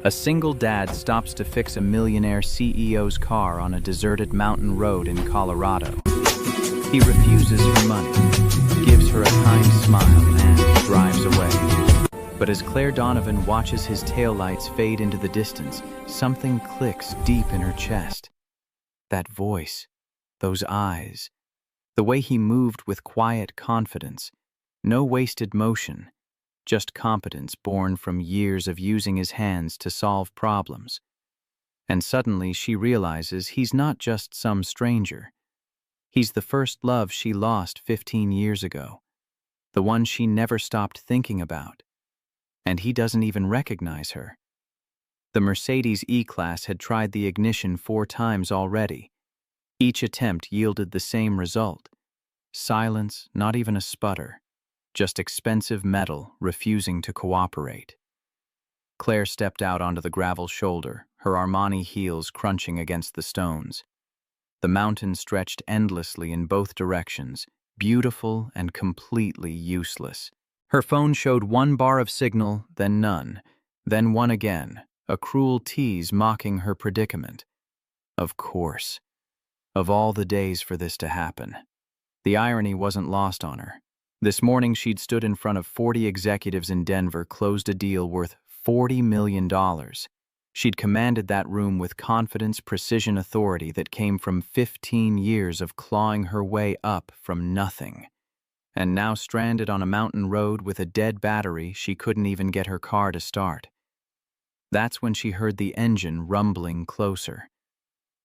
A single dad stops to fix a millionaire CEO's car on a deserted mountain road in Colorado. He refuses her money, gives her a kind smile, and drives away. But as Claire Donovan watches his taillights fade into the distance, something clicks deep in her chest. That voice, those eyes, the way he moved with quiet confidence, no wasted motion, just competence born from years of using his hands to solve problems. And suddenly she realizes he's not just some stranger. He's the first love she lost 15 years ago, the one she never stopped thinking about. And he doesn't even recognize her. The Mercedes E-Class had tried the ignition 4 times already. Each attempt yielded the same result. Silence, not even a sputter. Just expensive metal refusing to cooperate. Claire stepped out onto the gravel shoulder, her Armani heels crunching against the stones. The mountain stretched endlessly in both directions, beautiful and completely useless. Her phone showed 1 bar of signal, then none, then one again, a cruel tease mocking her predicament. Of course. Of all the days for this to happen. The irony wasn't lost on her. This morning she'd stood in front of 40 executives in Denver, closed a deal worth $40 million. She'd commanded that room with confidence, precision, authority that came from 15 years of clawing her way up from nothing. And now stranded on a mountain road with a dead battery, she couldn't even get her car to start. That's when she heard the engine rumbling closer.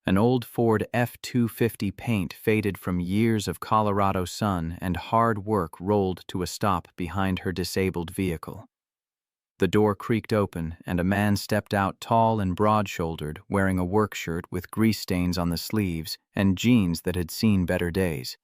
An old Ford F-250 paint faded from years of Colorado sun and hard work rolled to a stop behind her disabled vehicle. The door creaked open and a man stepped out, tall and broad-shouldered, wearing a work shirt with grease stains on the sleeves and jeans that had seen better days.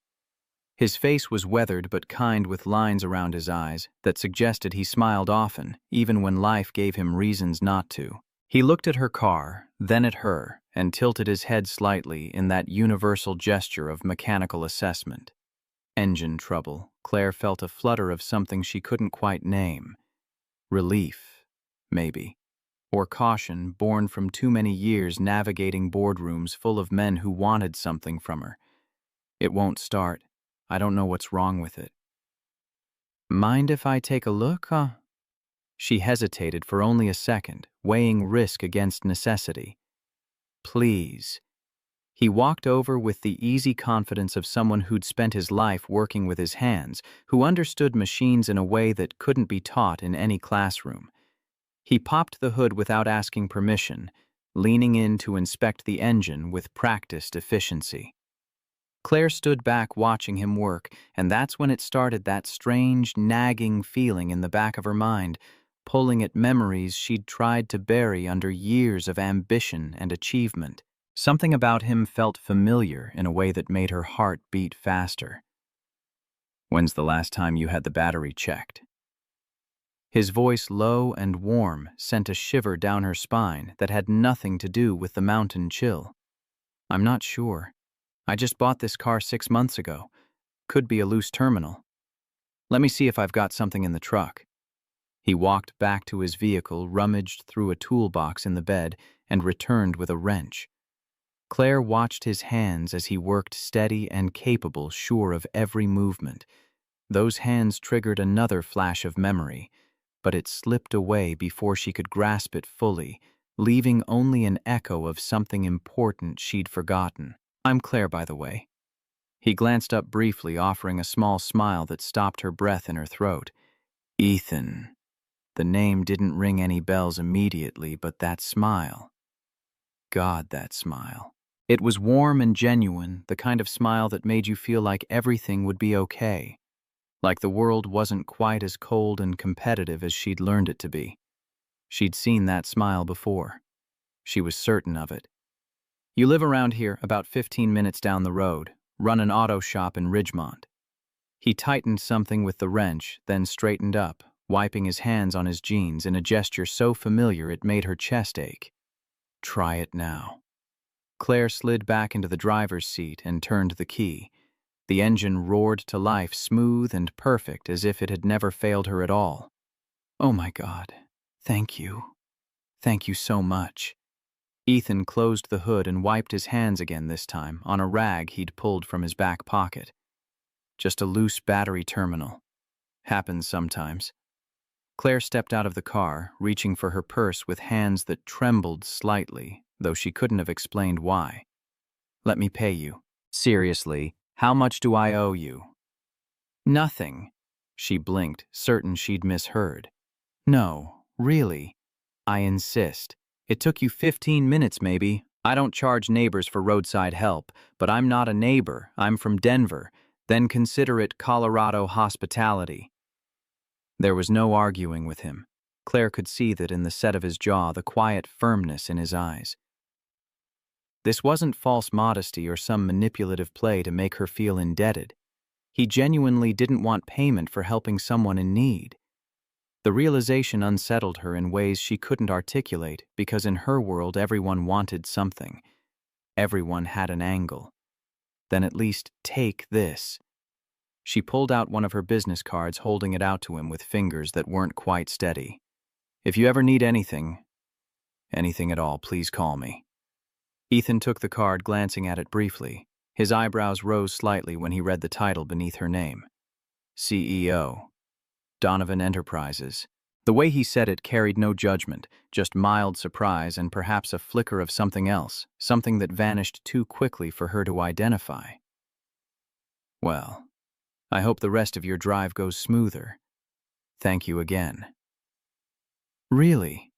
His face was weathered but kind, with lines around his eyes that suggested he smiled often, even when life gave him reasons not to. He looked at her car, then at her, and tilted his head slightly in that universal gesture of mechanical assessment. Engine trouble. Claire felt a flutter of something she couldn't quite name. Relief, maybe. Or caution, born from too many years navigating boardrooms full of men who wanted something from her. It won't start. I don't know what's wrong with it. Mind if I take a look, huh? She hesitated for only a second, weighing risk against necessity. Please. He walked over with the easy confidence of someone who'd spent his life working with his hands, who understood machines in a way that couldn't be taught in any classroom. He popped the hood without asking permission, leaning in to inspect the engine with practiced efficiency. Claire stood back watching him work, and that's when it started, that strange, nagging feeling in the back of her mind, pulling at memories she'd tried to bury under years of ambition and achievement. Something about him felt familiar in a way that made her heart beat faster. When's the last time you had the battery checked? His voice, low and warm, sent a shiver down her spine that had nothing to do with the mountain chill. I'm not sure. I just bought this car 6 months ago. Could be a loose terminal. Let me see if I've got something in the truck. He walked back to his vehicle, rummaged through a toolbox in the bed, and returned with a wrench. Claire watched his hands as he worked, steady and capable, sure of every movement. Those hands triggered another flash of memory, but it slipped away before she could grasp it fully, leaving only an echo of something important she'd forgotten. I'm Claire, by the way. He glanced up briefly, offering a small smile that stopped her breath in her throat. Ethan. The name didn't ring any bells immediately, but that smile. God, that smile. It was warm and genuine, the kind of smile that made you feel like everything would be okay. Like the world wasn't quite as cold and competitive as she'd learned it to be. She'd seen that smile before. She was certain of it. You live around here, about 15 minutes down the road, run an auto shop in Ridgemont. He tightened something with the wrench, then straightened up, wiping his hands on his jeans in a gesture so familiar it made her chest ache. Try it now. Claire slid back into the driver's seat and turned the key. The engine roared to life, smooth and perfect, as if it had never failed her at all. Oh my God, thank you. Thank you so much. Ethan closed the hood and wiped his hands again this time on a rag he'd pulled from his back pocket. Just a loose battery terminal. Happens sometimes. Claire stepped out of the car, reaching for her purse with hands that trembled slightly, though she couldn't have explained why. Let me pay you. Seriously, how much do I owe you? Nothing. She blinked, certain she'd misheard. No, really. I insist. It took you 15 minutes, maybe. I don't charge neighbors for roadside help, but I'm not a neighbor. I'm from Denver. Then consider it Colorado hospitality. There was no arguing with him. Claire could see that in the set of his jaw, the quiet firmness in his eyes. This wasn't false modesty or some manipulative play to make her feel indebted. He genuinely didn't want payment for helping someone in need. The realization unsettled her in ways she couldn't articulate because in her world everyone wanted something. Everyone had an angle. Then at least take this. She pulled out one of her business cards, holding it out to him with fingers that weren't quite steady. If you ever need anything at all, please call me. Ethan took the card, glancing at it briefly. His eyebrows rose slightly when he read the title beneath her name. CEO. Donovan Enterprises. The way he said it carried no judgment, just mild surprise and perhaps a flicker of something else, something that vanished too quickly for her to identify. Well, I hope the rest of your drive goes smoother. Thank you again. Really?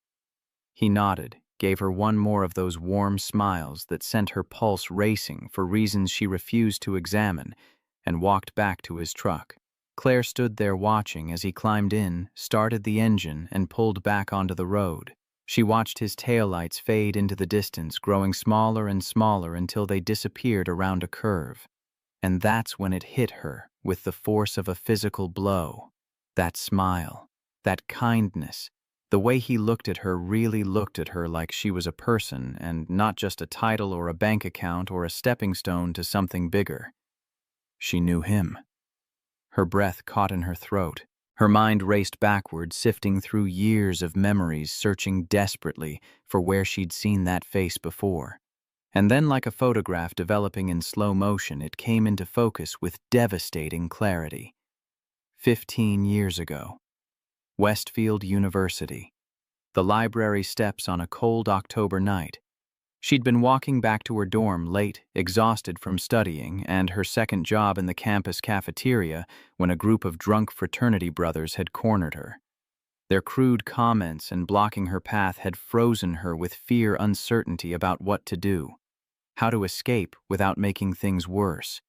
He nodded, gave her one more of those warm smiles that sent her pulse racing for reasons she refused to examine, and walked back to his truck. Claire stood there watching as he climbed in, started the engine, and pulled back onto the road. She watched his taillights fade into the distance, growing smaller and smaller until they disappeared around a curve. And that's when it hit her with the force of a physical blow. That smile, that kindness, the way he looked at her really looked at her like she was a person and not just a title or a bank account or a stepping stone to something bigger. She knew him. Her breath caught in her throat. Her mind raced backward, sifting through years of memories, searching desperately for where she'd seen that face before. And then, like a photograph developing in slow motion, it came into focus with devastating clarity. 15 years ago. Westfield University. The library steps on a cold October night. She'd been walking back to her dorm late, exhausted from studying and her second job in the campus cafeteria when a group of drunk fraternity brothers had cornered her. Their crude comments and blocking her path had frozen her with fear, uncertainty about what to do, how to escape without making things worse.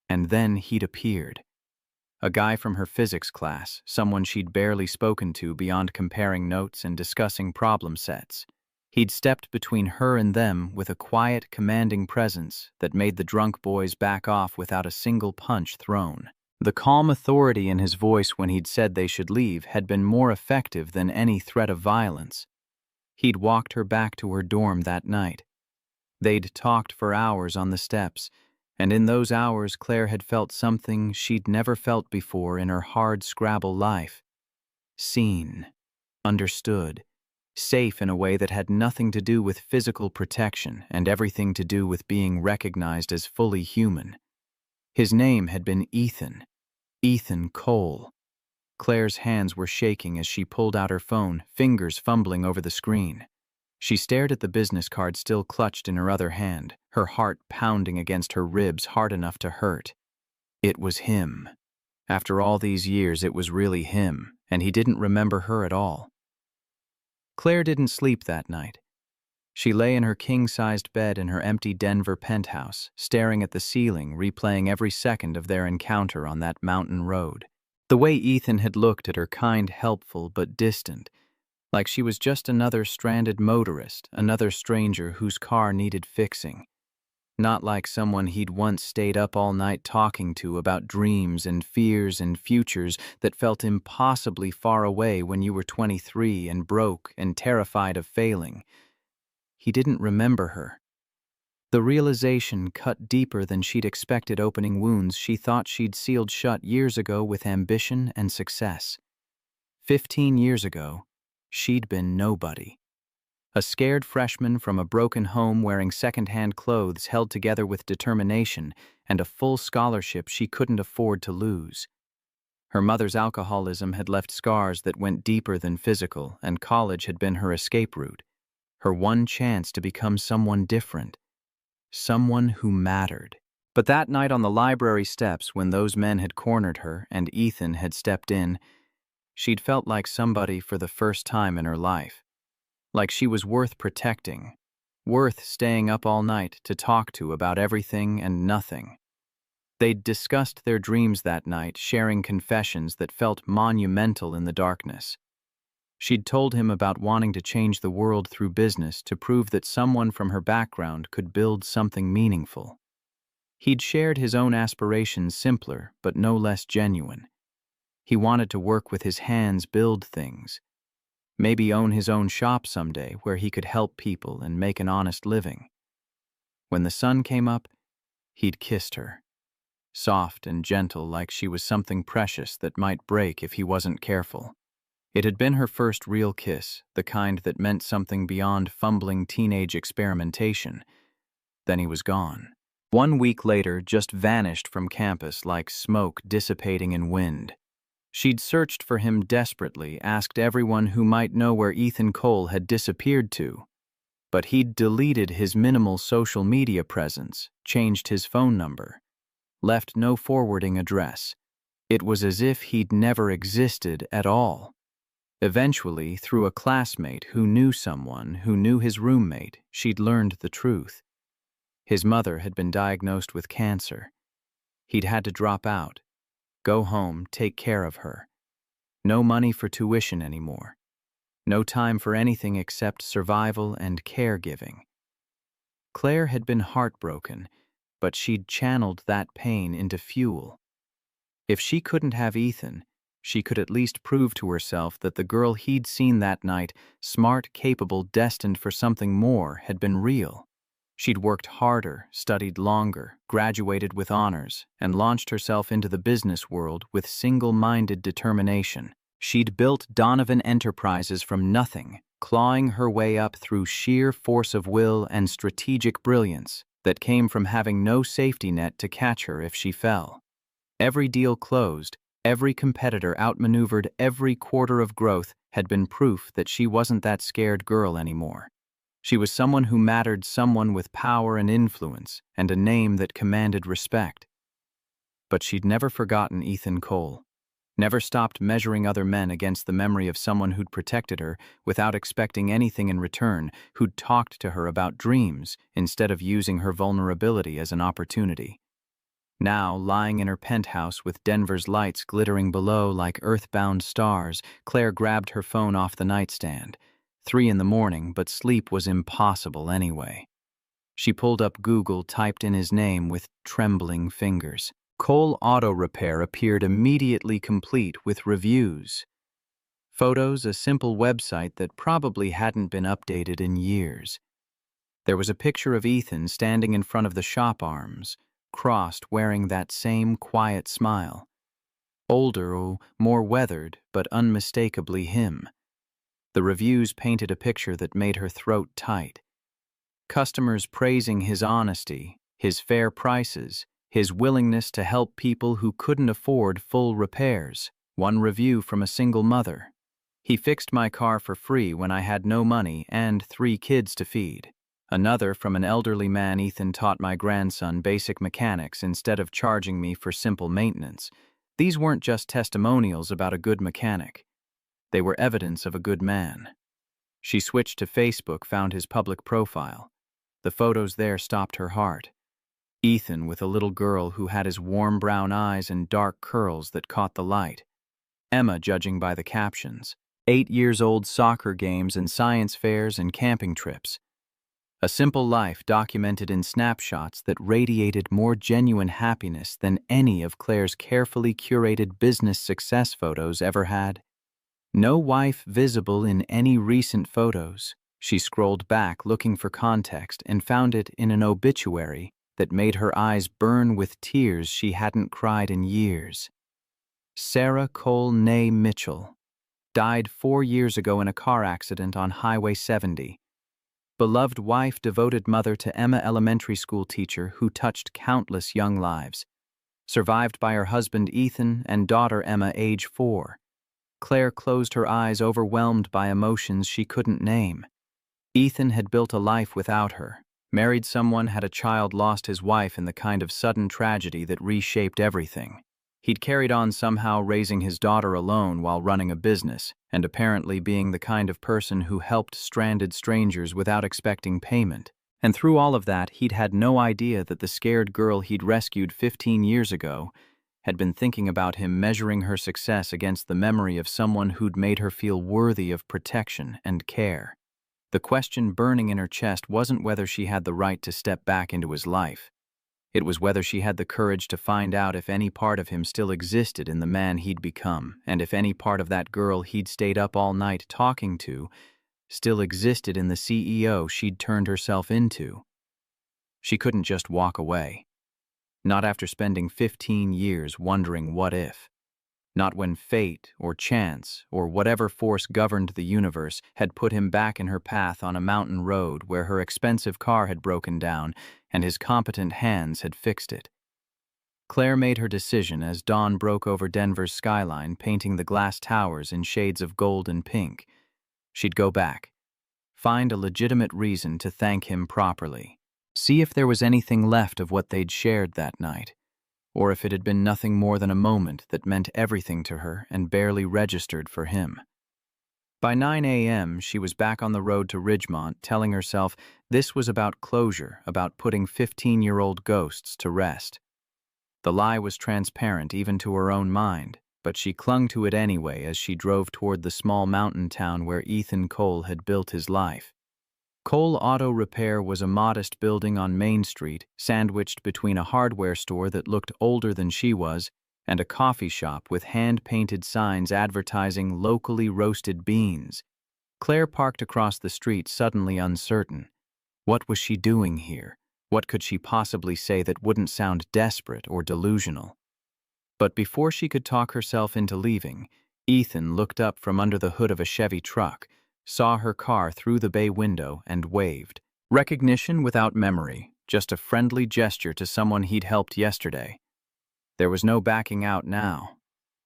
And then he'd appeared. A guy from her physics class, someone she'd barely spoken to beyond comparing notes and discussing problem sets. He'd stepped between her and them with a quiet, commanding presence that made the drunk boys back off without a single punch thrown. The calm authority in his voice when he'd said they should leave had been more effective than any threat of violence. He'd walked her back to her dorm that night. They'd talked for hours on the steps, and in those hours Claire had felt something she'd never felt before in her hard Scrabble life. Seen. Understood. Safe in a way that had nothing to do with physical protection and everything to do with being recognized as fully human. His name had been Ethan. Ethan Cole. Claire's hands were shaking as she pulled out her phone, fingers fumbling over the screen. She stared at the business card still clutched in her other hand, her heart pounding against her ribs hard enough to hurt. It was him. After all these years, it was really him, and he didn't remember her at all. Claire didn't sleep that night. She lay in her king-sized bed in her empty Denver penthouse, staring at the ceiling, replaying every second of their encounter on that mountain road. The way Ethan had looked at her, kind, helpful, but distant, like she was just another stranded motorist, another stranger whose car needed fixing. Not like someone he'd once stayed up all night talking to about dreams and fears and futures that felt impossibly far away when you were 23 and broke and terrified of failing. He didn't remember her. The realization cut deeper than she'd expected, opening wounds she thought she'd sealed shut years ago with ambition and success. 15 years ago, she'd been nobody. A scared freshman from a broken home wearing second-hand clothes held together with determination and a full scholarship she couldn't afford to lose. Her mother's alcoholism had left scars that went deeper than physical, and college had been her escape route, her one chance to become someone different, someone who mattered. But that night on the library steps, when those men had cornered her and Ethan had stepped in, she'd felt like somebody for the first time in her life. Like she was worth protecting, worth staying up all night to talk to about everything and nothing. They'd discussed their dreams that night, sharing confessions that felt monumental in the darkness. She'd told him about wanting to change the world through business to prove that someone from her background could build something meaningful. He'd shared his own aspirations, simpler but no less genuine. He wanted to work with his hands, build things. Maybe own his own shop someday where he could help people and make an honest living. When the sun came up, he'd kissed her. Soft and gentle, like she was something precious that might break if he wasn't careful. It had been her first real kiss, the kind that meant something beyond fumbling teenage experimentation. Then he was gone. 1 week later, just vanished from campus like smoke dissipating in wind. She'd searched for him desperately, asked everyone who might know where Ethan Cole had disappeared to. But he'd deleted his minimal social media presence, changed his phone number, left no forwarding address. It was as if he'd never existed at all. Eventually, through a classmate who knew someone who knew his roommate, she'd learned the truth. His mother had been diagnosed with cancer. He'd had to drop out, go home, take care of her. No money for tuition anymore. No time for anything except survival and caregiving. Claire had been heartbroken, but she'd channeled that pain into fuel. If she couldn't have Ethan, she could at least prove to herself that the girl he'd seen that night, smart, capable, destined for something more, had been real. She'd worked harder, studied longer, graduated with honors, and launched herself into the business world with single-minded determination. She'd built Donovan Enterprises from nothing, clawing her way up through sheer force of will and strategic brilliance that came from having no safety net to catch her if she fell. Every deal closed, every competitor outmaneuvered, every quarter of growth had been proof that she wasn't that scared girl anymore. She was someone who mattered, someone with power and influence, and a name that commanded respect. But she'd never forgotten Ethan Cole, never stopped measuring other men against the memory of someone who'd protected her without expecting anything in return, who'd talked to her about dreams instead of using her vulnerability as an opportunity. Now, lying in her penthouse with Denver's lights glittering below like earthbound stars, Claire grabbed her phone off the nightstand. 3 a.m, but sleep was impossible anyway. She pulled up Google, typed in his name with trembling fingers. Cole Auto Repair appeared immediately, complete with reviews. Photos, a simple website that probably hadn't been updated in years. There was a picture of Ethan standing in front of the shop, arms crossed, wearing that same quiet smile. Older, more weathered, but unmistakably him. The reviews painted a picture that made her throat tight. Customers praising his honesty, his fair prices, his willingness to help people who couldn't afford full repairs. One review from a single mother. He fixed my car for free when I had no money and 3 kids to feed. Another from an elderly man. Ethan taught my grandson basic mechanics instead of charging me for simple maintenance. These weren't just testimonials about a good mechanic. They were evidence of a good man. She switched to Facebook, found his public profile. The photos there stopped her heart. Ethan with a little girl who had his warm brown eyes and dark curls that caught the light. Emma, judging by the captions. 8 years old, soccer games and science fairs and camping trips. A simple life documented in snapshots that radiated more genuine happiness than any of Claire's carefully curated business success photos ever had. No wife visible in any recent photos. She scrolled back looking for context and found it in an obituary that made her eyes burn with tears she hadn't cried in years. Sarah Cole née Mitchell died 4 years ago in a car accident on Highway 70. Beloved wife, devoted mother to Emma, elementary school teacher who touched countless young lives. Survived by her husband Ethan and daughter Emma, age 4. Claire closed her eyes, overwhelmed by emotions she couldn't name. Ethan had built a life without her, married someone, had a child, lost his wife in the kind of sudden tragedy that reshaped everything. He'd carried on somehow, raising his daughter alone while running a business, and apparently being the kind of person who helped stranded strangers without expecting payment. And through all of that, he'd had no idea that the scared girl he'd rescued 15 years ago had been thinking about him, measuring her success against the memory of someone who'd made her feel worthy of protection and care. The question burning in her chest wasn't whether she had the right to step back into his life. It was whether she had the courage to find out if any part of him still existed in the man he'd become, and if any part of that girl he'd stayed up all night talking to still existed in the CEO she'd turned herself into. She couldn't just walk away. Not after spending 15 years wondering what if. Not when fate or chance or whatever force governed the universe had put him back in her path on a mountain road where her expensive car had broken down and his competent hands had fixed it. Claire made her decision as dawn broke over Denver's skyline, painting the glass towers in shades of gold and pink. She'd go back, find a legitimate reason to thank him properly, see if there was anything left of what they'd shared that night, or if it had been nothing more than a moment that meant everything to her and barely registered for him. By 9 a.m., she was back on the road to Ridgemont, telling herself this was about closure, about putting 15-year-old ghosts to rest. The lie was transparent even to her own mind, but she clung to it anyway as she drove toward the small mountain town where Ethan Cole had built his life. Cole Auto Repair was a modest building on Main Street, sandwiched between a hardware store that looked older than she was and a coffee shop with hand-painted signs advertising locally roasted beans. Claire parked across the street, suddenly uncertain. What was she doing here? What could she possibly say that wouldn't sound desperate or delusional? But before she could talk herself into leaving, Ethan looked up from under the hood of a Chevy truck, saw her car through the bay window, and waved. Recognition without memory, just a friendly gesture to someone he'd helped yesterday. There was no backing out now.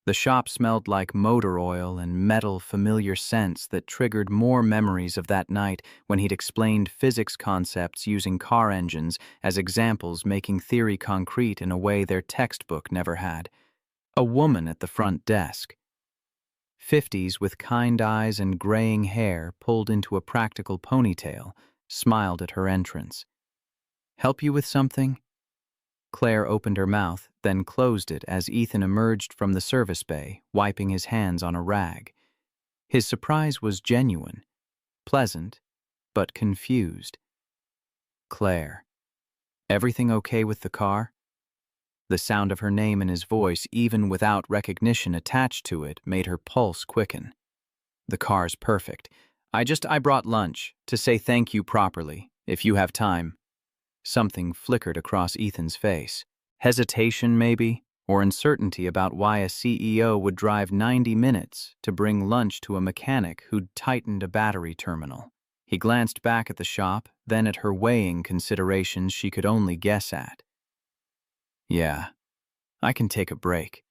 The shop smelled like motor oil and metal, familiar scents that triggered more memories of that night when he'd explained physics concepts using car engines as examples, making theory concrete in a way their textbook never had. A woman at the front desk. 50s with kind eyes and graying hair pulled into a practical ponytail, smiled at her entrance. "Help you with something?" Claire opened her mouth, then closed it as Ethan emerged from the service bay, wiping his hands on a rag. His surprise was genuine, pleasant, but confused. "Claire, everything okay with the car?" The sound of her name in his voice, even without recognition attached to it, made her pulse quicken. "The car's perfect. I brought lunch to say thank you properly, if you have time." Something flickered across Ethan's face. Hesitation, maybe, or uncertainty about why a CEO would drive 90 minutes to bring lunch to a mechanic who'd tightened a battery terminal. He glanced back at the shop, then at her, weighing considerations she could only guess at. "Yeah, I can take a break."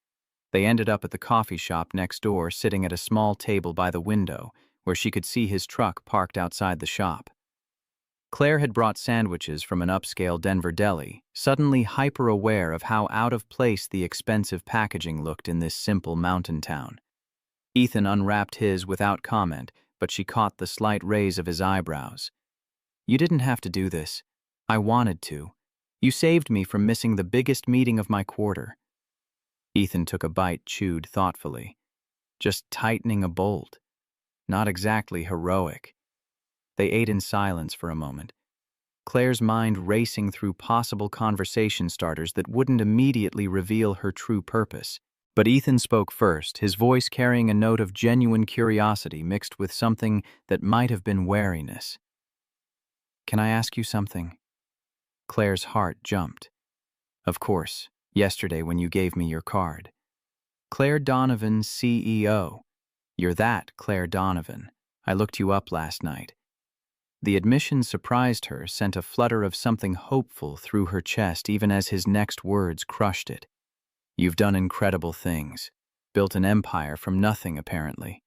They ended up at the coffee shop next door, sitting at a small table by the window, where she could see his truck parked outside the shop. Claire had brought sandwiches from an upscale Denver deli, suddenly hyper-aware of how out of place the expensive packaging looked in this simple mountain town. Ethan unwrapped his without comment, but she caught the slight raise of his eyebrows. "You didn't have to do this. I wanted to. You saved me from missing the biggest meeting of my quarter." Ethan took a bite, chewed thoughtfully. Just tightening a bolt. Not exactly heroic. They ate in silence for a moment, Claire's mind racing through possible conversation starters that wouldn't immediately reveal her true purpose. But Ethan spoke first, his voice carrying a note of genuine curiosity mixed with something that might have been wariness. "Can I ask you something?" Claire's heart jumped. "Of course, yesterday when you gave me your card." "Claire Donovan, CEO. You're that Claire Donovan. I looked you up last night." The admission surprised her, sent a flutter of something hopeful through her chest even as his next words crushed it. You've done incredible things. Built an empire from nothing, apparently.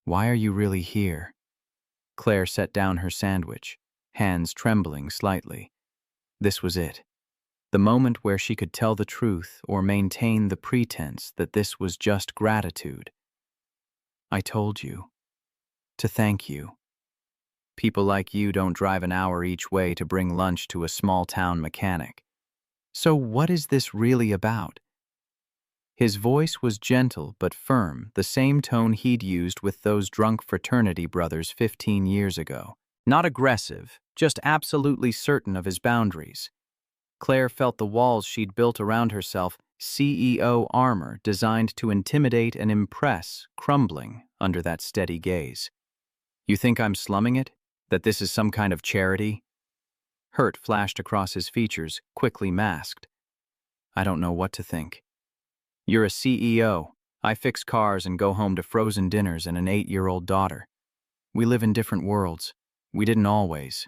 Why are you really here? Claire set down her sandwich, hands trembling slightly. This was it. The moment where she could tell the truth or maintain the pretense that this was just gratitude. I told you. To thank you. People like you don't drive an hour each way to bring lunch to a small-town mechanic. So what is this really about? His voice was gentle but firm, the same tone he'd used with those drunk fraternity brothers 15 years ago. Not aggressive, just absolutely certain of his boundaries. Claire felt the walls she'd built around herself, CEO armor designed to intimidate and impress, crumbling under that steady gaze. You think I'm slumming it? That this is some kind of charity? Hurt flashed across his features, quickly masked. I don't know what to think. You're a CEO. I fix cars and go home to frozen dinners and an 8-year-old daughter. We live in different worlds. We didn't always.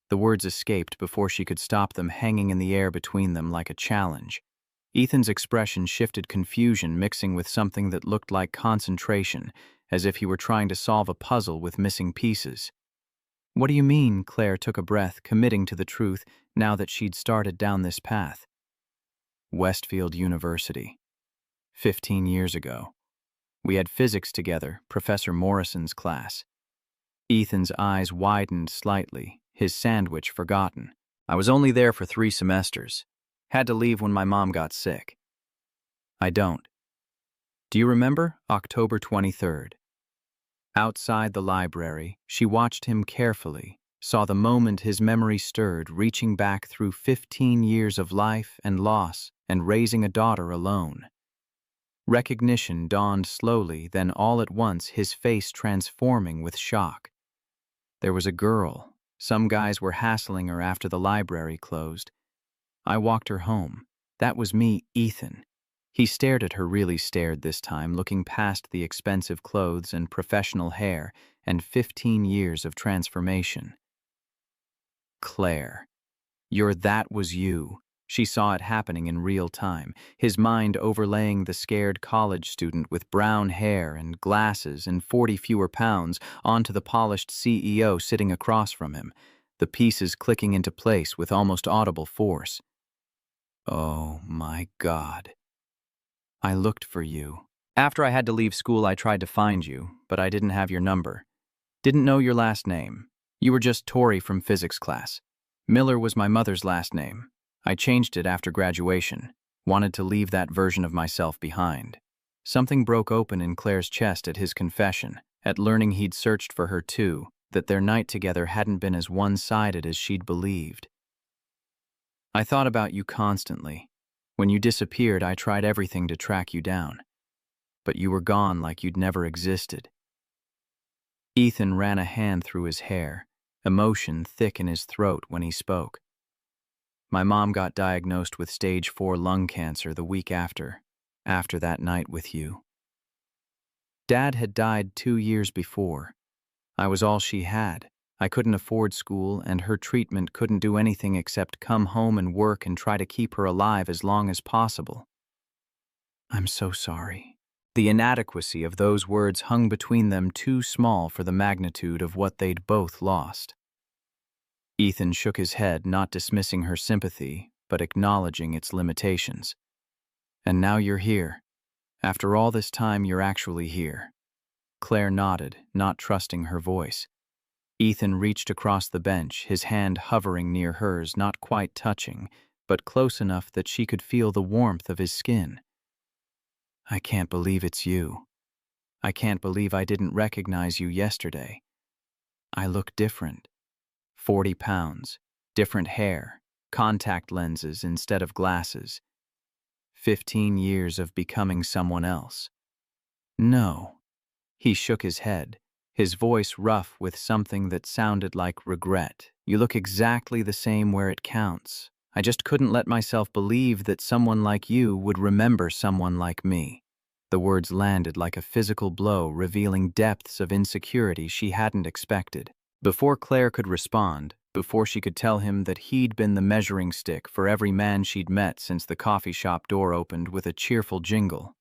The words escaped before she could stop them, hanging in the air between them like a challenge. Ethan's expression shifted, confusion mixing with something that looked like concentration, as if he were trying to solve a puzzle with missing pieces. What do you mean? Claire took a breath, committing to the truth now that she'd started down this path. Westfield University. 15 years ago. We had physics together, Professor Morrison's class. Ethan's eyes widened slightly, his sandwich forgotten. I was only there for 3 semesters. Had to leave when my mom got sick. I don't. Do you remember? October 23rd. Outside the library, she watched him carefully, saw the moment his memory stirred, reaching back through 15 years of life and loss and raising a daughter alone. Recognition dawned slowly, then all at once his face transforming with shock. There was a girl. Some guys were hassling her after the library closed. I walked her home. That was me, Ethan. He stared at her, really stared this time, looking past the expensive clothes and professional hair and 15 years of transformation. Claire. That was you. She saw it happening in real time, his mind overlaying the scared college student with brown hair and glasses and 40 fewer pounds onto the polished CEO sitting across from him, the pieces clicking into place with almost audible force. Oh my God. I looked for you. After I had to leave school, I tried to find you, but I didn't have your number. Didn't know your last name. You were just Tori from physics class. Miller was my mother's last name. I changed it after graduation, wanted to leave that version of myself behind. Something broke open in Claire's chest at his confession, at learning he'd searched for her too, that their night together hadn't been as one-sided as she'd believed. I thought about you constantly. When you disappeared, I tried everything to track you down. But you were gone like you'd never existed. Ethan ran a hand through his hair, emotion thick in his throat when he spoke. My mom got diagnosed with stage 4 lung cancer the week after that night with you. Dad had died 2 years before. I was all she had. I couldn't afford school, and her treatment couldn't do anything except come home and work and try to keep her alive as long as possible. I'm so sorry. The inadequacy of those words hung between them, too small for the magnitude of what they'd both lost. Ethan shook his head, not dismissing her sympathy, but acknowledging its limitations. And now you're here. After all this time, you're actually here. Claire nodded, not trusting her voice. Ethan reached across the bench, his hand hovering near hers, not quite touching, but close enough that she could feel the warmth of his skin. I can't believe it's you. I can't believe I didn't recognize you yesterday. I look different. 40 pounds, different hair, contact lenses instead of glasses. 15 years of becoming someone else. No. He shook his head, his voice rough with something that sounded like regret. You look exactly the same where it counts. I just couldn't let myself believe that someone like you would remember someone like me. The words landed like a physical blow, revealing depths of insecurity she hadn't expected. Before Claire could respond, before she could tell him that he'd been the measuring stick for every man she'd met since the coffee shop door opened with a cheerful jingle,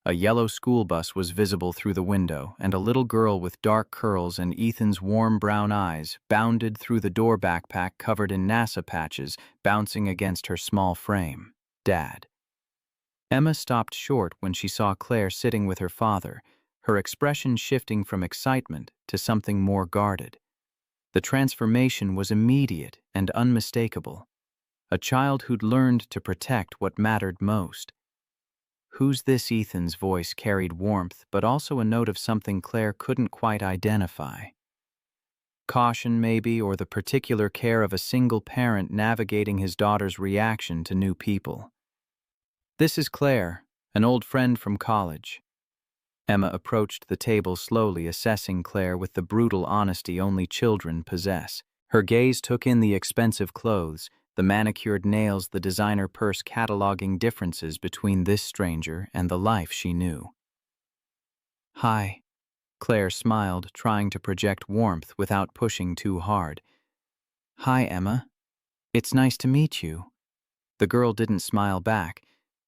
a yellow school bus was visible through the window, and a little girl with dark curls and Ethan's warm brown eyes bounded through the door, backpack covered in NASA patches bouncing against her small frame. Dad. Emma stopped short when she saw Claire sitting with her father, her expression shifting from excitement to something more guarded. The transformation was immediate and unmistakable. A child who'd learned to protect what mattered most. "Who's this?" Ethan's voice carried warmth, but also a note of something Claire couldn't quite identify. Caution, maybe, or the particular care of a single parent navigating his daughter's reaction to new people. "This is Claire, an old friend from college." Emma approached the table slowly, assessing Claire with the brutal honesty only children possess. Her gaze took in the expensive clothes, the manicured nails, the designer purse, cataloging differences between this stranger and the life she knew. "Hi." Claire smiled, trying to project warmth without pushing too hard. "Hi, Emma. It's nice to meet you." The girl didn't smile back,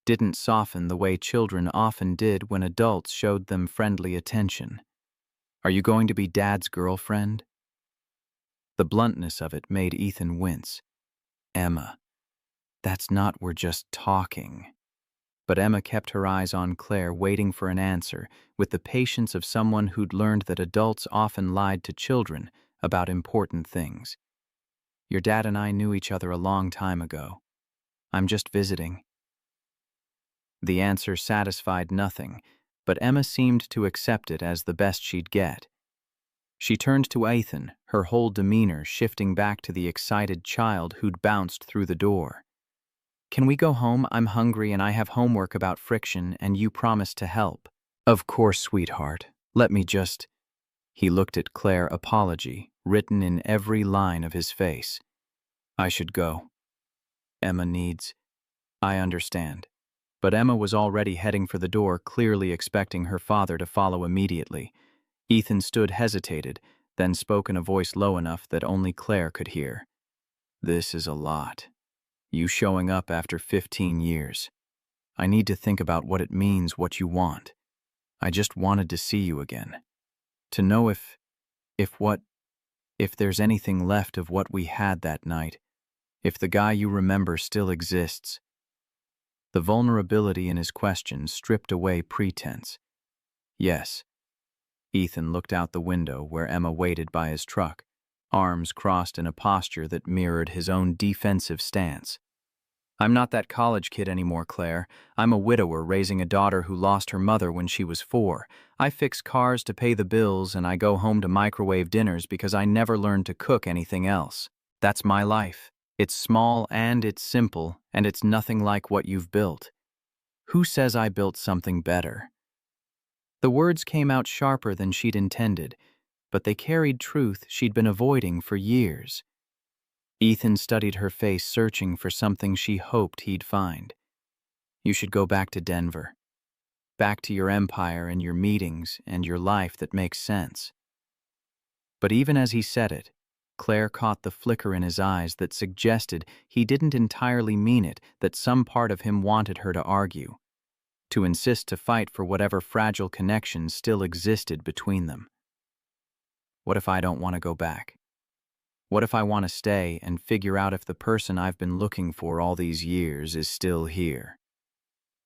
didn't soften the way children often did when adults showed them friendly attention. "Are you going to be Dad's girlfriend?" The bluntness of it made Ethan wince. "Emma, that's not, we're just talking." But Emma kept her eyes on Claire, waiting for an answer, with the patience of someone who'd learned that adults often lied to children about important things. "Your dad and I knew each other a long time ago. I'm just visiting." The answer satisfied nothing, but Emma seemed to accept it as the best she'd get. She turned to Ethan, her whole demeanor shifting back to the excited child who'd bounced through the door. "Can we go home? I'm hungry and I have homework about friction, and you promised to help." "Of course, sweetheart. Let me just—" He looked at Claire, apology written in every line of his face. "I should go. Emma needs—" "I understand." But Emma was already heading for the door, clearly expecting her father to follow immediately. Ethan stood, hesitated, then spoke in a voice low enough that only Claire could hear. "This is a lot. You showing up after 15 years. I need to think about what it means, what you want. I just wanted to see you again. To know if there's anything left of what we had that night. If the guy you remember still exists." The vulnerability in his question stripped away pretense. "Yes." Ethan looked out the window where Emma waited by his truck, arms crossed in a posture that mirrored his own defensive stance. "I'm not that college kid anymore, Claire. I'm a widower raising a daughter who lost her mother when she was 4. I fix cars to pay the bills, and I go home to microwave dinners because I never learned to cook anything else. That's my life. It's small and it's simple, and it's nothing like what you've built. Who says I built something better?" The words came out sharper than she'd intended, but they carried truth she'd been avoiding for years. Ethan studied her face, searching for something she hoped he'd find. "You should go back to Denver. Back to your empire and your meetings and your life that makes sense." But even as he said it, Claire caught the flicker in his eyes that suggested he didn't entirely mean it, that some part of him wanted her to argue, to insist, to fight for whatever fragile connections still existed between them. "What if I don't want to go back? What if I want to stay and figure out if the person I've been looking for all these years is still here?"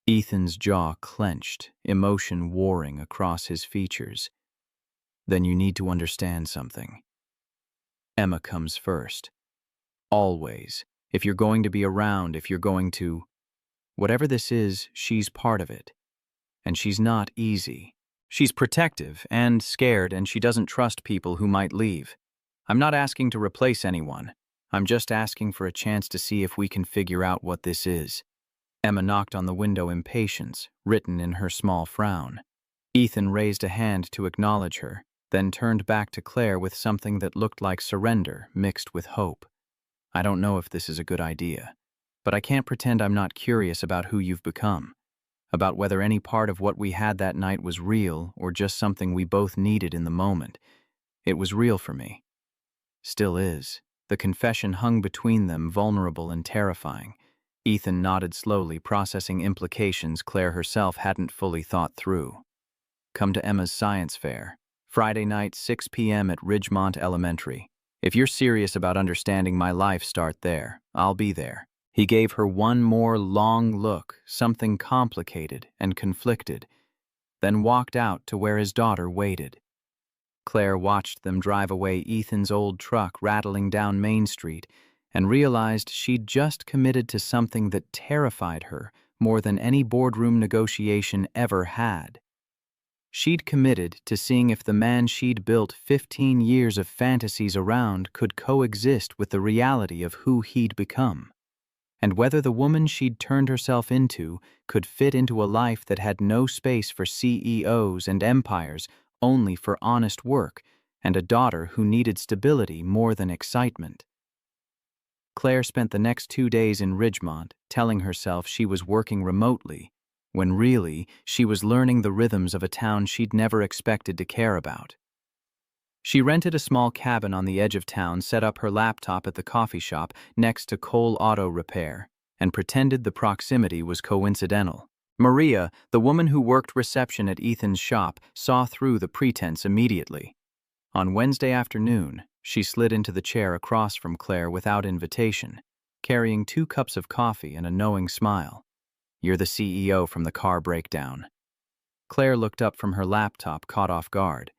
Ethan's jaw clenched, emotion warring across his features. "Then you need to understand something. Emma comes first. Always. If you're going to be around, if you're going to... Whatever this is, she's part of it. And she's not easy. She's protective and scared, and she doesn't trust people who might leave. I'm not asking to replace anyone. I'm just asking for a chance to see if we can figure out what this is." Emma knocked on the window, impatience written in her small frown. Ethan raised a hand to acknowledge her, then turned back to Claire with something that looked like surrender mixed with hope. "I don't know if this is a good idea, but I can't pretend I'm not curious about who you've become, about whether any part of what we had that night was real or just something we both needed in the moment. It was real for me. Still is. The confession hung between them, vulnerable and terrifying. Ethan nodded slowly, processing implications Claire herself hadn't fully thought through. Come to Emma's science fair. Friday night, 6 p.m. at Ridgemont Elementary. If you're serious about understanding my life, start there. I'll be there. He gave her one more long look, something complicated and conflicted, then walked out to where his daughter waited. Claire watched them drive away Ethan's old truck rattling down Main Street and realized she'd just committed to something that terrified her more than any boardroom negotiation ever had. She'd committed to seeing if the man she'd built 15 years of fantasies around could coexist with the reality of who he'd become, and whether the woman she'd turned herself into could fit into a life that had no space for CEOs and empires, only for honest work, and a daughter who needed stability more than excitement. Claire spent the next 2 days in Ridgemont, telling herself she was working remotely, when really she was learning the rhythms of a town she'd never expected to care about. She rented a small cabin on the edge of town, set up her laptop at the coffee shop next to Cole Auto Repair, and pretended the proximity was coincidental. Maria, the woman who worked reception at Ethan's shop, saw through the pretense immediately. On Wednesday afternoon, she slid into the chair across from Claire without invitation, carrying 2 cups of coffee and a knowing smile. "You're the CEO from the car breakdown." Claire looked up from her laptop, caught off guard.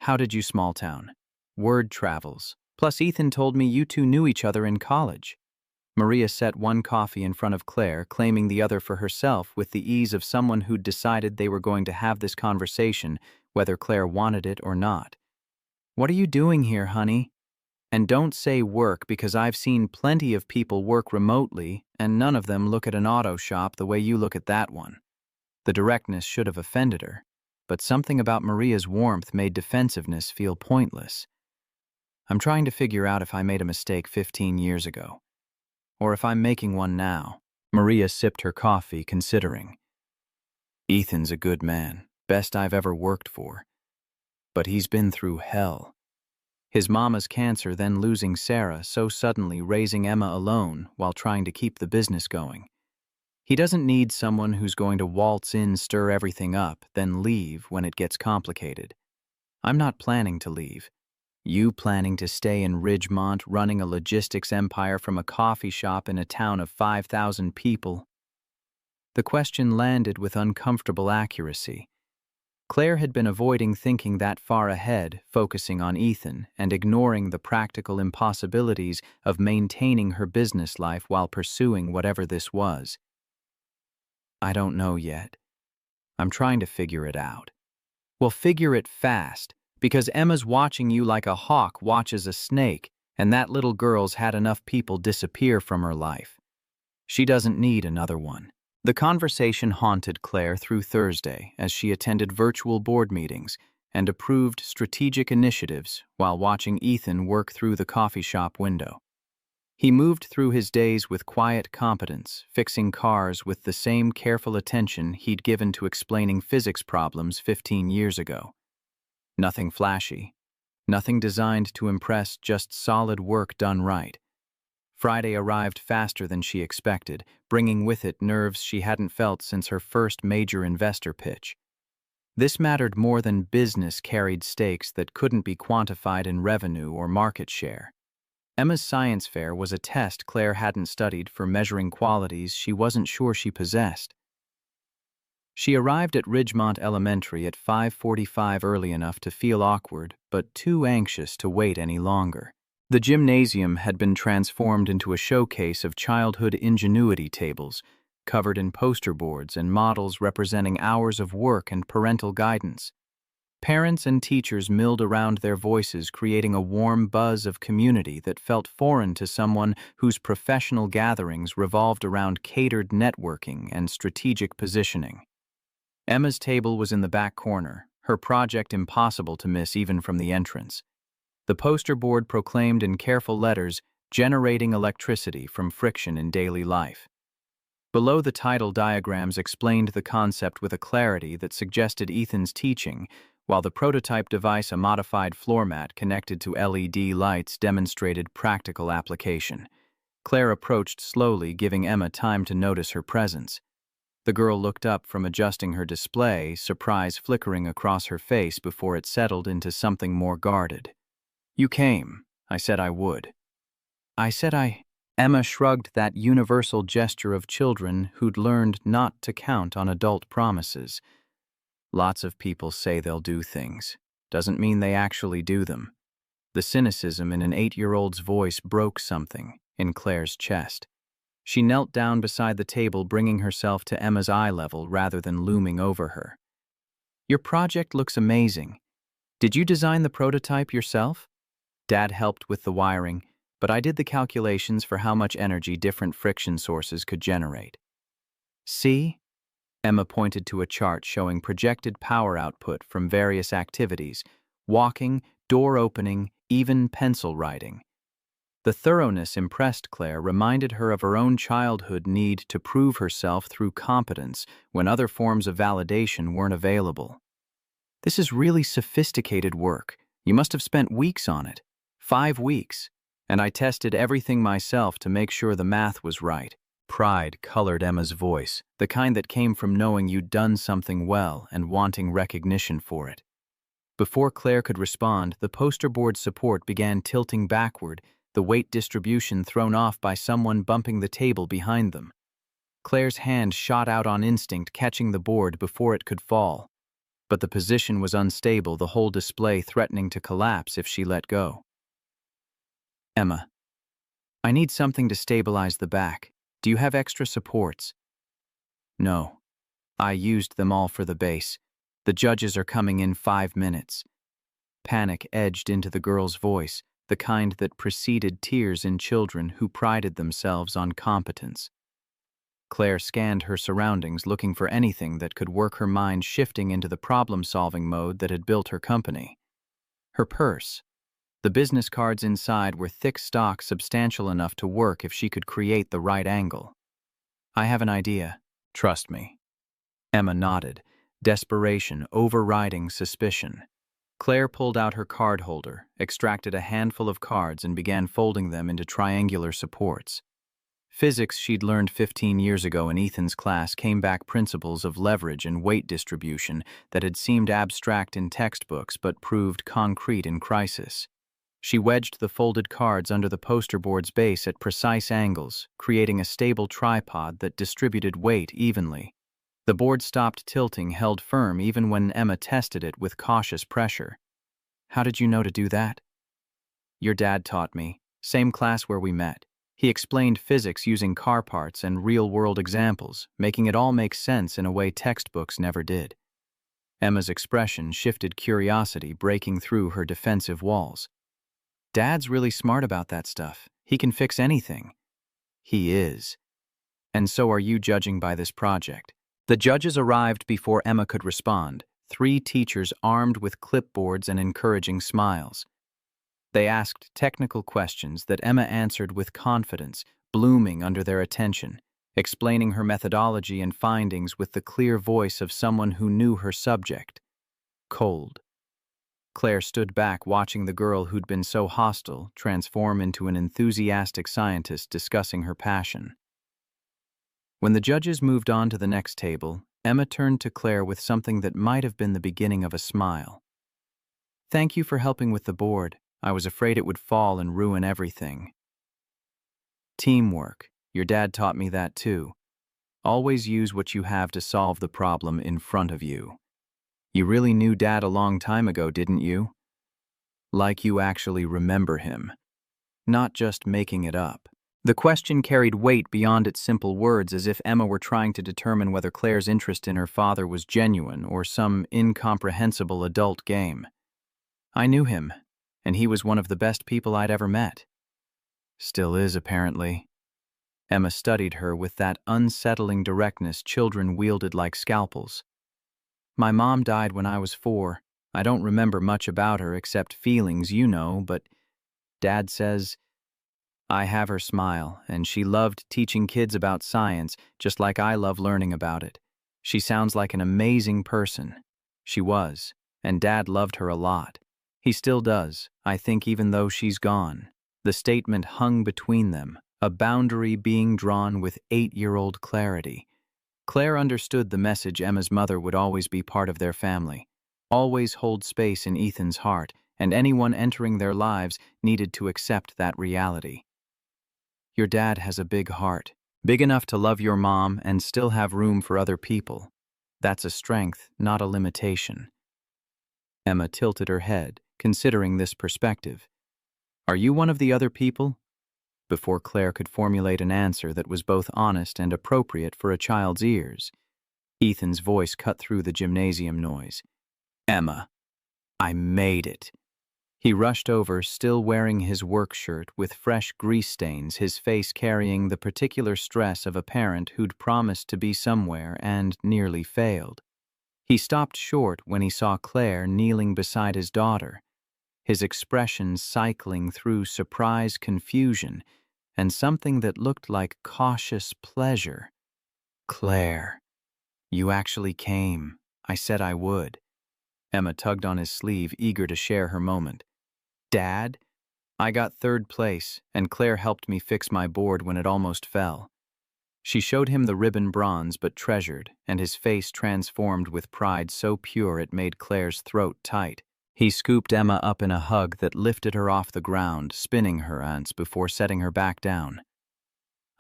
"How did you small town?" "Word travels. Plus Ethan told me you two knew each other in college." Maria set one coffee in front of Claire, claiming the other for herself with the ease of someone who'd decided they were going to have this conversation, whether Claire wanted it or not. "What are you doing here, honey? And don't say work, because I've seen plenty of people work remotely, and none of them look at an auto shop the way you look at that one." The directness should have offended her, but something about Maria's warmth made defensiveness feel pointless. "I'm trying to figure out if I made a mistake 15 years ago, or if I'm making one now." Maria sipped her coffee, considering. "Ethan's a good man, best I've ever worked for. But he's been through hell. His mama's cancer, then losing Sarah so suddenly, raising Emma alone while trying to keep the business going. He doesn't need someone who's going to waltz in, stir everything up, then leave when it gets complicated. I'm not planning to leave. You planning to stay in Ridgemont running a logistics empire from a coffee shop in a town of 5,000 people?" The question landed with uncomfortable accuracy. Claire had been avoiding thinking that far ahead, focusing on Ethan and ignoring the practical impossibilities of maintaining her business life while pursuing whatever this was. "I don't know yet. I'm trying to figure it out." "Well, figure it fast, because Emma's watching you like a hawk watches a snake, and that little girl's had enough people disappear from her life. She doesn't need another one." The conversation haunted Claire through Thursday as she attended virtual board meetings and approved strategic initiatives while watching Ethan work through the coffee shop window. He moved through his days with quiet competence, fixing cars with the same careful attention he'd given to explaining physics problems 15 years ago. Nothing flashy, nothing designed to impress, just solid work done right. Friday arrived faster than she expected, bringing with it nerves she hadn't felt since her first major investor pitch. This mattered more than business carried stakes that couldn't be quantified in revenue or market share. Emma's science fair was a test Claire hadn't studied for measuring qualities she wasn't sure she possessed. She arrived at Ridgemont Elementary at 5:45, early enough to feel awkward, but too anxious to wait any longer. The gymnasium had been transformed into a showcase of childhood ingenuity tables, covered in poster boards and models representing hours of work and parental guidance. Parents and teachers milled around their voices, creating a warm buzz of community that felt foreign to someone whose professional gatherings revolved around catered networking and strategic positioning. Emma's table was in the back corner, her project impossible to miss even from the entrance. The poster board proclaimed in careful letters, "Generating electricity from friction in daily life." Below, the title diagrams explained the concept with a clarity that suggested Ethan's teaching, while the prototype device, a modified floor mat connected to LED lights, demonstrated practical application. Claire approached slowly, giving Emma time to notice her presence. The girl looked up from adjusting her display, surprise flickering across her face before it settled into something more guarded. "You came. I said I would." "I said I—" Emma shrugged, that universal gesture of children who'd learned not to count on adult promises. Lots of people say they'll do things. Doesn't mean they actually do them. The cynicism in an 8-year-old's voice broke something in Claire's chest. She knelt down beside the table, bringing herself to Emma's eye level rather than looming over her. "Your project looks amazing. Did you design the prototype yourself?" Dad helped with the wiring, but I did the calculations for how much energy different friction sources could generate. "See?" Emma pointed to a chart showing projected power output from various activities: walking, door opening, even pencil writing. The thoroughness impressed Claire, reminded her of her own childhood need to prove herself through competence when other forms of validation weren't available. "This is really sophisticated work. You must have spent weeks on it." 5 weeks. "And I tested everything myself to make sure the math was right." Pride colored Emma's voice, the kind that came from knowing you'd done something well and wanting recognition for it. Before Claire could respond, the poster board support began tilting backward, the weight distribution thrown off by someone bumping the table behind them. Claire's hand shot out on instinct, catching the board before it could fall. But the position was unstable, the whole display threatening to collapse if she let go. "Emma, I need something to stabilize the back. Do you have extra supports?" "No. I used them all for the base. The judges are coming in 5 minutes." Panic edged into the girl's voice, the kind that preceded tears in children who prided themselves on competence. Claire scanned her surroundings, looking for anything that could work her mind shifting into the problem-solving mode that had built her company. Her purse. The business cards inside were thick stock, substantial enough to work if she could create the right angle. "I have an idea. Trust me." Emma nodded, desperation overriding suspicion. Claire pulled out her card holder, extracted a handful of cards, and began folding them into triangular supports. Physics she'd learned 15 years ago in Ethan's class came back principles of leverage and weight distribution that had seemed abstract in textbooks but proved concrete in crisis. She wedged the folded cards under the poster board's base at precise angles, creating a stable tripod that distributed weight evenly. The board stopped tilting, held firm even when Emma tested it with cautious pressure. "How did you know to do that?" "Your dad taught me. Same class where we met. He explained physics using car parts and real-world examples, making it all make sense in a way textbooks never did." Emma's expression shifted, curiosity breaking through her defensive walls. "Dad's really smart about that stuff. He can fix anything." "He is. And so are you, judging by this project." The judges arrived before Emma could respond, 3 teachers armed with clipboards and encouraging smiles. They asked technical questions that Emma answered with confidence, blooming under their attention, explaining her methodology and findings with the clear voice of someone who knew her subject. Cold. Claire stood back, watching the girl who'd been so hostile transform into an enthusiastic scientist discussing her passion. When the judges moved on to the next table, Emma turned to Claire with something that might have been the beginning of a smile. "Thank you for helping with the board. I was afraid it would fall and ruin everything." "Teamwork. Your dad taught me that too. Always use what you have to solve the problem in front of you." "You really knew Dad a long time ago, didn't you?" "Like you actually remember him. Not just making it up." The question carried weight beyond its simple words, as if Emma were trying to determine whether Claire's interest in her father was genuine or some incomprehensible adult game. "I knew him, and he was one of the best people I'd ever met." "Still is, apparently." Emma studied her with that unsettling directness children wielded like scalpels. "My mom died when I was 4. I don't remember much about her except feelings, you know, but Dad says—" I have her smile, and she loved teaching kids about science, just like I love learning about it. She sounds like an amazing person. She was, and Dad loved her a lot. He still does, I think, even though she's gone. The statement hung between them, a boundary being drawn with 8-year-old clarity. Claire understood the message. Emma's mother would always be part of their family, always hold space in Ethan's heart, and anyone entering their lives needed to accept that reality. Your dad has a big heart, big enough to love your mom and still have room for other people. That's a strength, not a limitation. Emma tilted her head, considering this perspective. Are you one of the other people? Before Claire could formulate an answer that was both honest and appropriate for a child's ears, Ethan's voice cut through the gymnasium noise. Emma, I made it. He rushed over, still wearing his work shirt with fresh grease stains, his face carrying the particular stress of a parent who'd promised to be somewhere and nearly failed. He stopped short when he saw Claire kneeling beside his daughter, his expression cycling through surprise, confusion, and something that looked like cautious pleasure. Claire, you actually came. I said I would. Emma tugged on his sleeve, eager to share her moment. Dad, I got 3rd place, and Claire helped me fix my board when it almost fell. She showed him the ribbon bronze but treasured, and his face transformed with pride so pure it made Claire's throat tight. He scooped Emma up in a hug that lifted her off the ground, spinning her once before setting her back down.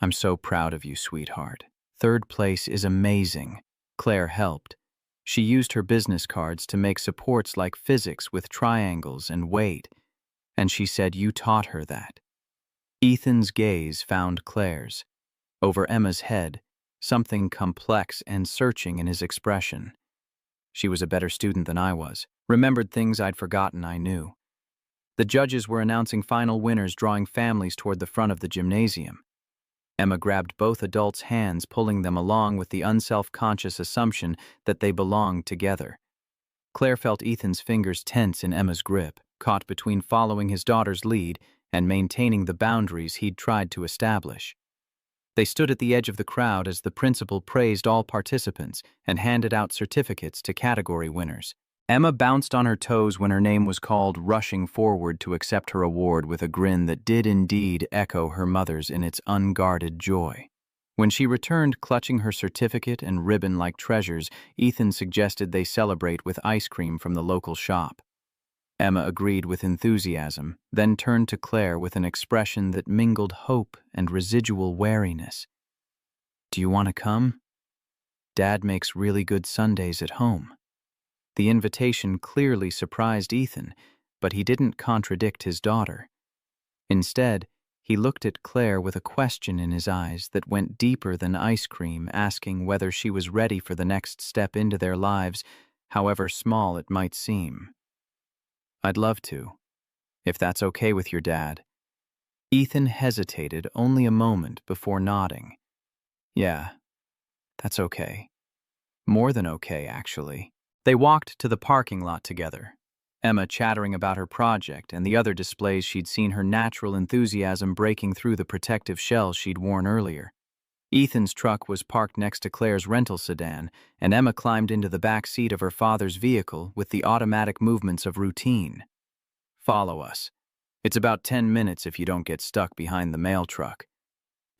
I'm so proud of you, sweetheart. 3rd place is amazing. Claire helped. She used her business cards to make supports like physics with triangles and weight, and she said you taught her that. Ethan's gaze found Claire's. Over Emma's head, something complex and searching in his expression. She was a better student than I was, remembered things I'd forgotten I knew. The judges were announcing final winners, drawing families toward the front of the gymnasium. Emma grabbed both adults' hands, pulling them along with the unself-conscious assumption that they belonged together. Claire felt Ethan's fingers tense in Emma's grip, caught between following his daughter's lead and maintaining the boundaries he'd tried to establish. They stood at the edge of the crowd as the principal praised all participants and handed out certificates to category winners. Emma bounced on her toes when her name was called, rushing forward to accept her award with a grin that did indeed echo her mother's in its unguarded joy. When she returned, clutching her certificate and ribbon like treasures, Ethan suggested they celebrate with ice cream from the local shop. Emma agreed with enthusiasm, then turned to Claire with an expression that mingled hope and residual wariness. Do you want to come? Dad makes really good sundaes at home. The invitation clearly surprised Ethan, but he didn't contradict his daughter. Instead, he looked at Claire with a question in his eyes that went deeper than ice cream, asking whether she was ready for the next step into their lives, however small it might seem. I'd love to, if that's okay with your dad. Ethan hesitated only a moment before nodding. Yeah, that's okay. More than okay, actually. They walked to the parking lot together, Emma chattering about her project and the other displays she'd seen, her natural enthusiasm breaking through the protective shell she'd worn earlier. Ethan's truck was parked next to Claire's rental sedan, and Emma climbed into the back seat of her father's vehicle with the automatic movements of routine. Follow us. It's about 10 minutes if you don't get stuck behind the mail truck.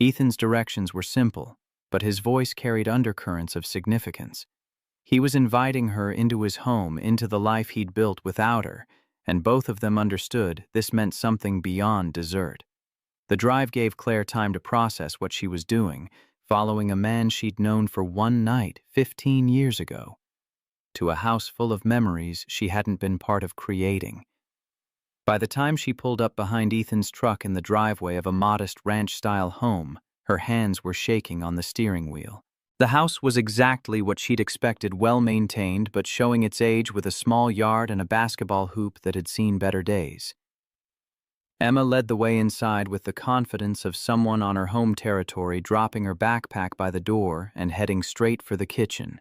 Ethan's directions were simple, but his voice carried undercurrents of significance. He was inviting her into his home, into the life he'd built without her, and both of them understood this meant something beyond dessert. The drive gave Claire time to process what she was doing, following a man she'd known for one night 15 years ago, to a house full of memories she hadn't been part of creating. By the time she pulled up behind Ethan's truck in the driveway of a modest ranch-style home, her hands were shaking on the steering wheel. The house was exactly what she'd expected, well-maintained but showing its age, with a small yard and a basketball hoop that had seen better days. Emma led the way inside with the confidence of someone on her home territory, dropping her backpack by the door and heading straight for the kitchen.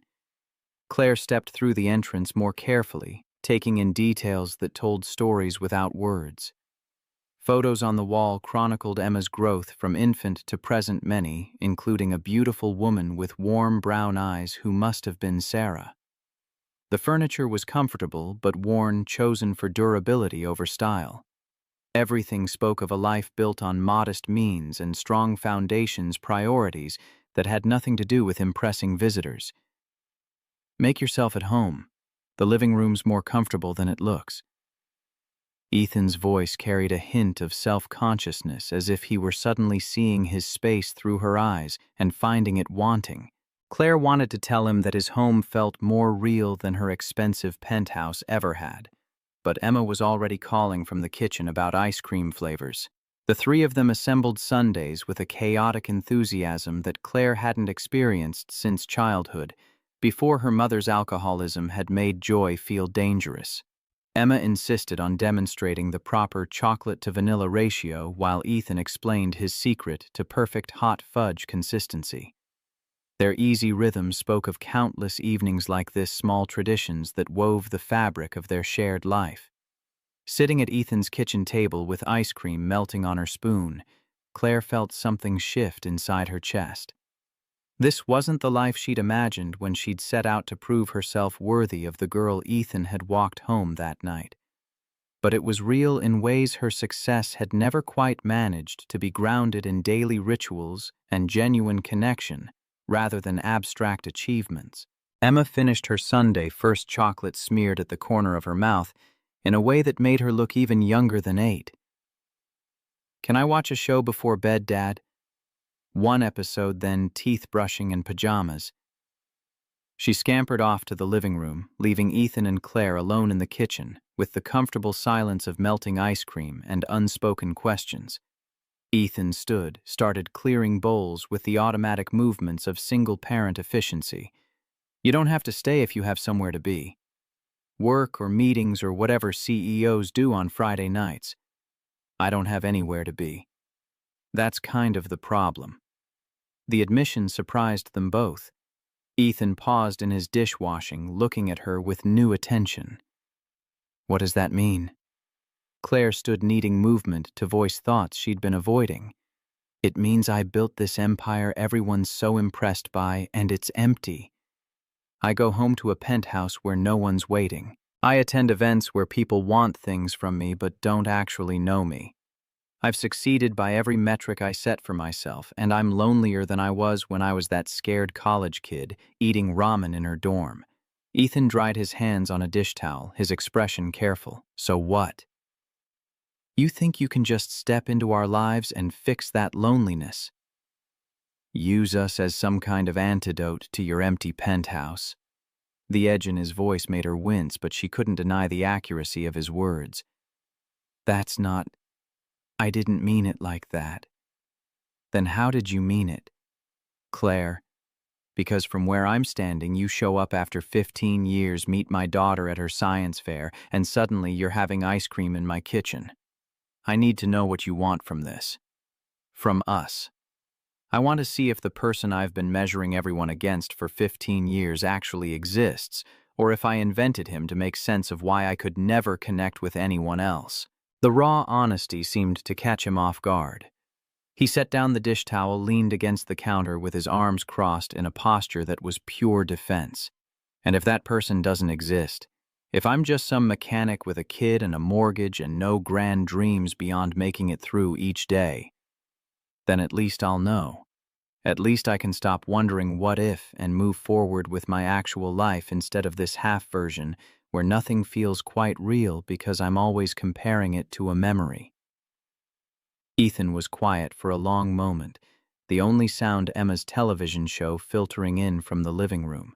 Claire stepped through the entrance more carefully, taking in details that told stories without words. Photos on the wall chronicled Emma's growth from infant to present, many, including a beautiful woman with warm brown eyes who must have been Sarah. The furniture was comfortable but worn, chosen for durability over style. Everything spoke of a life built on modest means and strong foundations, priorities that had nothing to do with impressing visitors. "Make yourself at home. The living room's more comfortable than it looks." Ethan's voice carried a hint of self-consciousness, as if he were suddenly seeing his space through her eyes and finding it wanting. Claire wanted to tell him that his home felt more real than her expensive penthouse ever had, but Emma was already calling from the kitchen about ice cream flavors. The three of them assembled Sundays with a chaotic enthusiasm that Claire hadn't experienced since childhood, before her mother's alcoholism had made joy feel dangerous. Emma insisted on demonstrating the proper chocolate-to-vanilla ratio while Ethan explained his secret to perfect hot fudge consistency. Their easy rhythm spoke of countless evenings like this, small traditions that wove the fabric of their shared life. Sitting at Ethan's kitchen table with ice cream melting on her spoon, Claire felt something shift inside her chest. This wasn't the life she'd imagined when she'd set out to prove herself worthy of the girl Ethan had walked home that night. But it was real in ways her success had never quite managed to be grounded in daily rituals and genuine connection, rather than abstract achievements. Emma finished her sundae, first chocolate smeared at the corner of her mouth, in a way that made her look even younger than 8. "Can I watch a show before bed, Dad?" One episode, then teeth brushing and pajamas. She scampered off to the living room, leaving Ethan and Claire alone in the kitchen, with the comfortable silence of melting ice cream and unspoken questions. Ethan started clearing bowls with the automatic movements of single-parent efficiency. "You don't have to stay if you have somewhere to be. Work or meetings or whatever CEOs do on Friday nights. I don't have anywhere to be." That's kind of the problem. The admission surprised them both. Ethan paused in his dishwashing, looking at her with new attention. "What does that mean?" Claire stood, needing movement to voice thoughts she'd been avoiding. "It means I built this empire everyone's so impressed by, and it's empty. I go home to a penthouse where no one's waiting. I attend events where people want things from me but don't actually know me. I've succeeded by every metric I set for myself, and I'm lonelier than I was when I was that scared college kid eating ramen in her dorm." Ethan dried his hands on a dish towel, his expression careful. "So what? You think you can just step into our lives and fix that loneliness? Use us as some kind of antidote to your empty penthouse?" The edge in his voice made her wince, but she couldn't deny the accuracy of his words. "That's not... I didn't mean it like that." "Then how did you mean it?" "Claire, because from where I'm standing, you show up after 15 years, meet my daughter at her science fair, and suddenly you're having ice cream in my kitchen. I need to know what you want from this. From us. I want to see if the person I've been measuring everyone against for 15 years actually exists, or if I invented him to make sense of why I could never connect with anyone else." The raw honesty seemed to catch him off guard. He set down the dish towel, leaned against the counter with his arms crossed in a posture that was pure defense. "And if that person doesn't exist, if I'm just some mechanic with a kid and a mortgage and no grand dreams beyond making it through each day, then at least I'll know. At least I can stop wondering what if and move forward with my actual life instead of this half version where nothing feels quite real because I'm always comparing it to a memory." Ethan was quiet for a long moment, the only sound Emma's television show filtering in from the living room.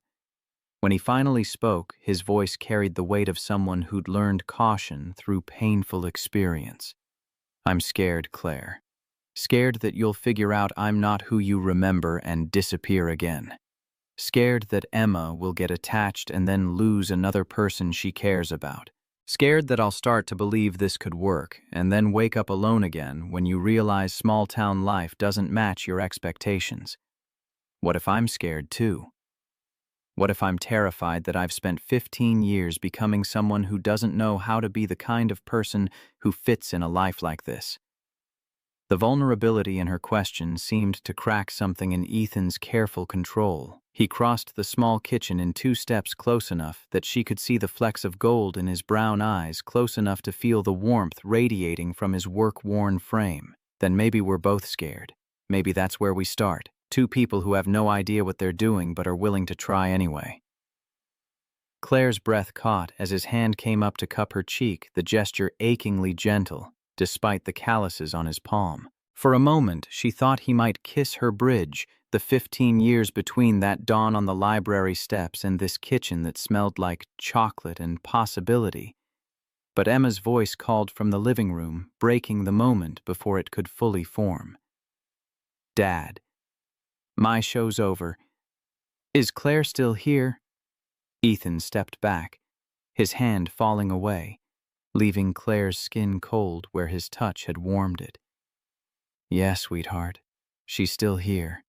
When he finally spoke, his voice carried the weight of someone who'd learned caution through painful experience. "I'm scared, Claire. Scared that you'll figure out I'm not who you remember and disappear again. Scared that Emma will get attached and then lose another person she cares about. Scared that I'll start to believe this could work and then wake up alone again when you realize small-town life doesn't match your expectations. What if I'm scared too? What if I'm terrified that I've spent 15 years becoming someone who doesn't know how to be the kind of person who fits in a life like this? The vulnerability in her question seemed to crack something in Ethan's careful control. He crossed the small kitchen in 2 steps close enough that she could see the flecks of gold in his brown eyes, close enough to feel the warmth radiating from his work-worn frame. Then maybe we're both scared. Maybe that's where we start. 2 people who have no idea what they're doing but are willing to try anyway. Claire's breath caught as his hand came up to cup her cheek, the gesture achingly gentle, despite the calluses on his palm. For a moment, she thought he might kiss her bridge, the 15 years between that dawn on the library steps and this kitchen that smelled like chocolate and possibility. But Emma's voice called from the living room, breaking the moment before it could fully form. "Dad, my show's over. Is Claire still here?" Ethan stepped back, his hand falling away, leaving Claire's skin cold where his touch had warmed it. "Yes, sweetheart, she's still here."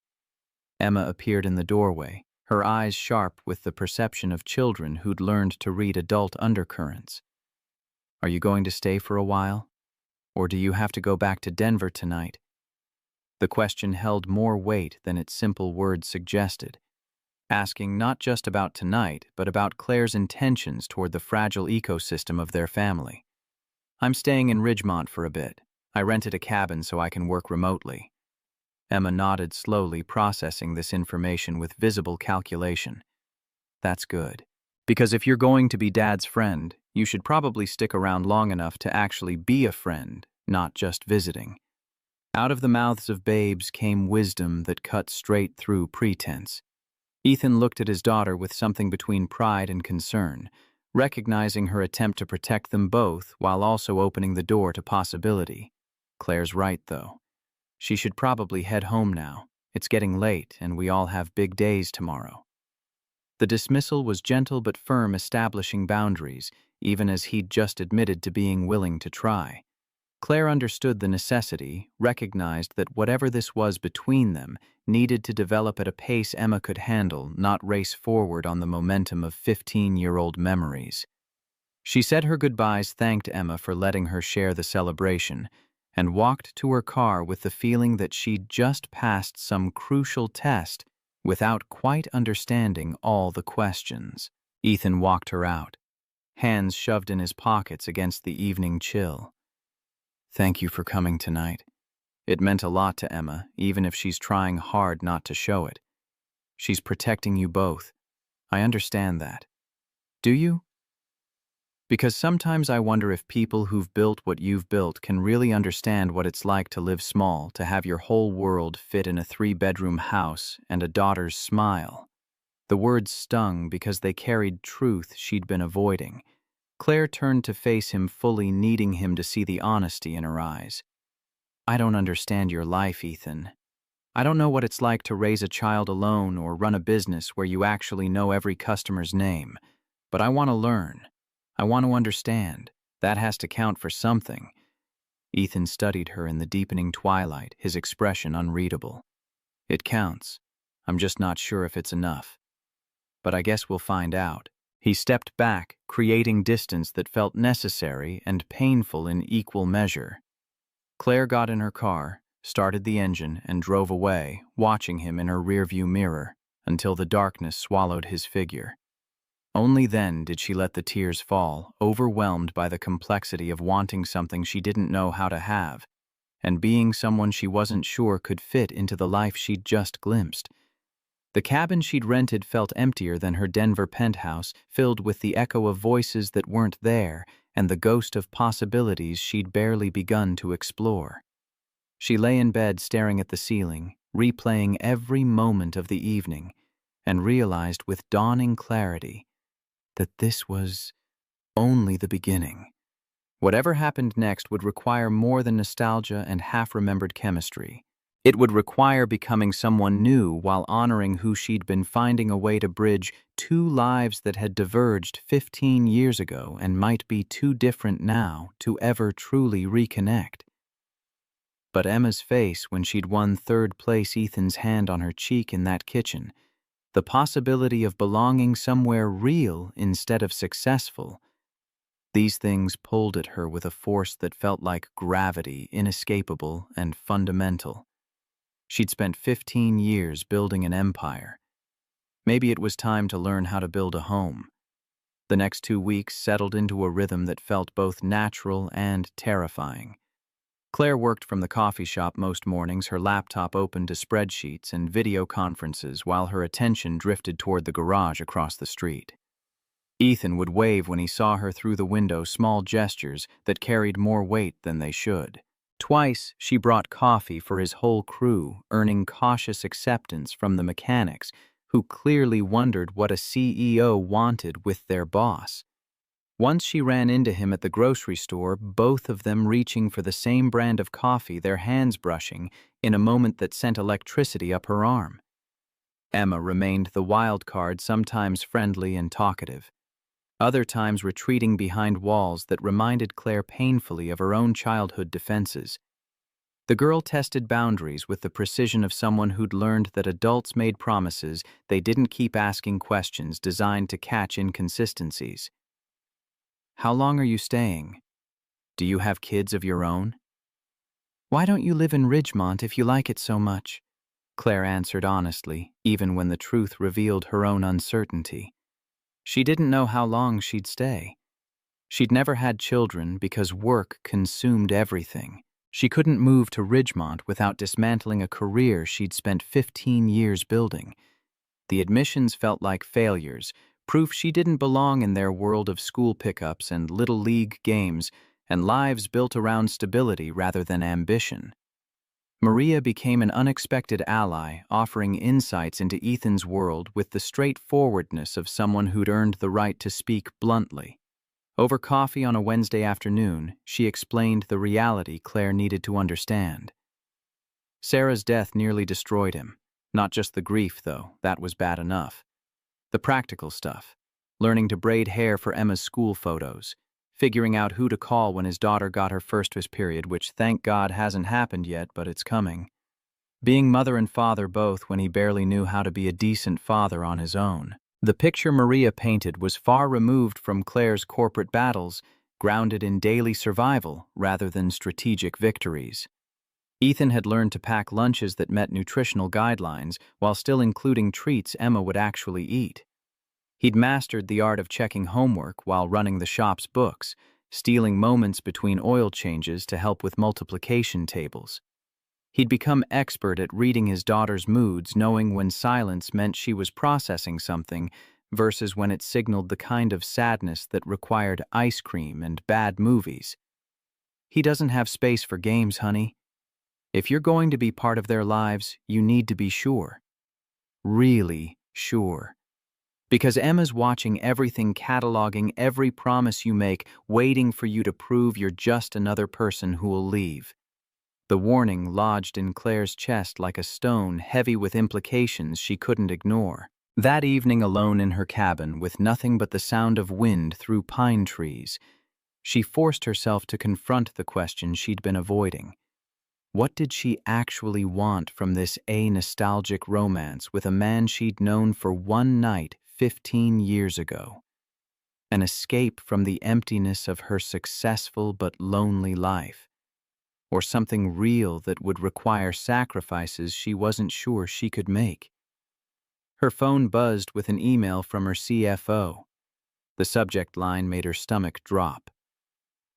Emma appeared in the doorway, her eyes sharp with the perception of children who'd learned to read adult undercurrents. "Are you going to stay for a while? Or do you have to go back to Denver tonight?" The question held more weight than its simple words suggested, asking not just about tonight, but about Claire's intentions toward the fragile ecosystem of their family. "I'm staying in Ridgemont for a bit. I rented a cabin so I can work remotely." Emma nodded slowly, processing this information with visible calculation. "That's good. Because if you're going to be Dad's friend, you should probably stick around long enough to actually be a friend, not just visiting." Out of the mouths of babes came wisdom that cut straight through pretense. Ethan looked at his daughter with something between pride and concern, recognizing her attempt to protect them both while also opening the door to possibility. Claire's right, though. She should probably head home now. It's getting late, and we all have big days tomorrow. The dismissal was gentle but firm, establishing boundaries, even as he'd just admitted to being willing to try. Claire understood the necessity, recognized that whatever this was between them needed to develop at a pace Emma could handle, not race forward on the momentum of 15-year-old memories. She said her goodbyes, thanked Emma for letting her share the celebration, and walked to her car with the feeling that she'd just passed some crucial test without quite understanding all the questions. Ethan walked her out, hands shoved in his pockets against the evening chill. "Thank you for coming tonight. It meant a lot to Emma, even if she's trying hard not to show it. She's protecting you both. I understand that. Do you? Because sometimes I wonder if people who've built what you've built can really understand what it's like to live small, to have your whole world fit in a 3-bedroom house and a daughter's smile." The words stung because they carried truth she'd been avoiding. Claire turned to face him fully, needing him to see the honesty in her eyes. "I don't understand your life, Ethan. I don't know what it's like to raise a child alone or run a business where you actually know every customer's name. But I want to learn. I want to understand. That has to count for something." Ethan studied her in the deepening twilight, his expression unreadable. "It counts. I'm just not sure if it's enough. But I guess we'll find out." He stepped back, creating distance that felt necessary and painful in equal measure. Claire got in her car, started the engine, and drove away, watching him in her rearview mirror until the darkness swallowed his figure. Only then did she let the tears fall, overwhelmed by the complexity of wanting something she didn't know how to have, and being someone she wasn't sure could fit into the life she'd just glimpsed. The cabin she'd rented felt emptier than her Denver penthouse, filled with the echo of voices that weren't there and the ghost of possibilities she'd barely begun to explore. She lay in bed staring at the ceiling, replaying every moment of the evening, and realized with dawning clarity that this was only the beginning. Whatever happened next would require more than nostalgia and half-remembered chemistry. It would require becoming someone new while honoring who she'd been, finding a way to bridge 2 lives that had diverged 15 years ago and might be too different now to ever truly reconnect. But Emma's face when she'd won 3rd place, Ethan's hand on her cheek in that kitchen, the possibility of belonging somewhere real instead of successful, These things pulled at her with a force that felt like gravity, inescapable and fundamental. She'd spent 15 years building an empire. Maybe it was time to learn how to build a home. The next 2 weeks settled into a rhythm that felt both natural and terrifying. Claire worked from the coffee shop most mornings, her laptop open to spreadsheets and video conferences while her attention drifted toward the garage across the street. Ethan would wave when he saw her through the window, small gestures that carried more weight than they should. Twice, she brought coffee for his whole crew, earning cautious acceptance from the mechanics, who clearly wondered what a CEO wanted with their boss. Once she ran into him at the grocery store, both of them reaching for the same brand of coffee, their hands brushing, in a moment that sent electricity up her arm. Emma remained the wild card, sometimes friendly and talkative, other times retreating behind walls that reminded Claire painfully of her own childhood defenses. The girl tested boundaries with the precision of someone who'd learned that adults made promises they didn't keep asking questions designed to catch inconsistencies. "How long are you staying? Do you have kids of your own?" "Why don't you live in Ridgemont if you like it so much?" Claire answered honestly, even when the truth revealed her own uncertainty. She didn't know how long she'd stay. She'd never had children because work consumed everything. She couldn't move to Ridgemont without dismantling a career she'd spent 15 years building. The admissions felt like failures, proof she didn't belong in their world of school pickups and little league games and lives built around stability rather than ambition. Maria became an unexpected ally, offering insights into Ethan's world with the straightforwardness of someone who'd earned the right to speak bluntly. Over coffee on a Wednesday afternoon, she explained the reality Claire needed to understand. Sarah's death nearly destroyed him. Not just the grief, though, that was bad enough. The practical stuff, learning to braid hair for Emma's school photos, figuring out who to call when his daughter got her first period, which thank God hasn't happened yet, but it's coming. Being mother and father both when he barely knew how to be a decent father on his own. The picture Maria painted was far removed from Claire's corporate battles, grounded in daily survival rather than strategic victories. Ethan had learned to pack lunches that met nutritional guidelines while still including treats Emma would actually eat. He'd mastered the art of checking homework while running the shop's books, stealing moments between oil changes to help with multiplication tables. He'd become expert at reading his daughter's moods, knowing when silence meant she was processing something versus when it signaled the kind of sadness that required ice cream and bad movies. "He doesn't have space for games, honey. If you're going to be part of their lives, you need to be sure. Really sure. Because Emma's watching everything, cataloging every promise you make, waiting for you to prove you're just another person who'll leave." The warning lodged in Claire's chest like a stone, heavy with implications she couldn't ignore. That evening, alone in her cabin, with nothing but the sound of wind through pine trees, she forced herself to confront the question she'd been avoiding. What did she actually want from this nostalgic romance with a man she'd known for one night 15 years ago? An escape from the emptiness of her successful but lonely life? Or something real that would require sacrifices she wasn't sure she could make? Her phone buzzed with an email from her CFO. The subject line made her stomach drop.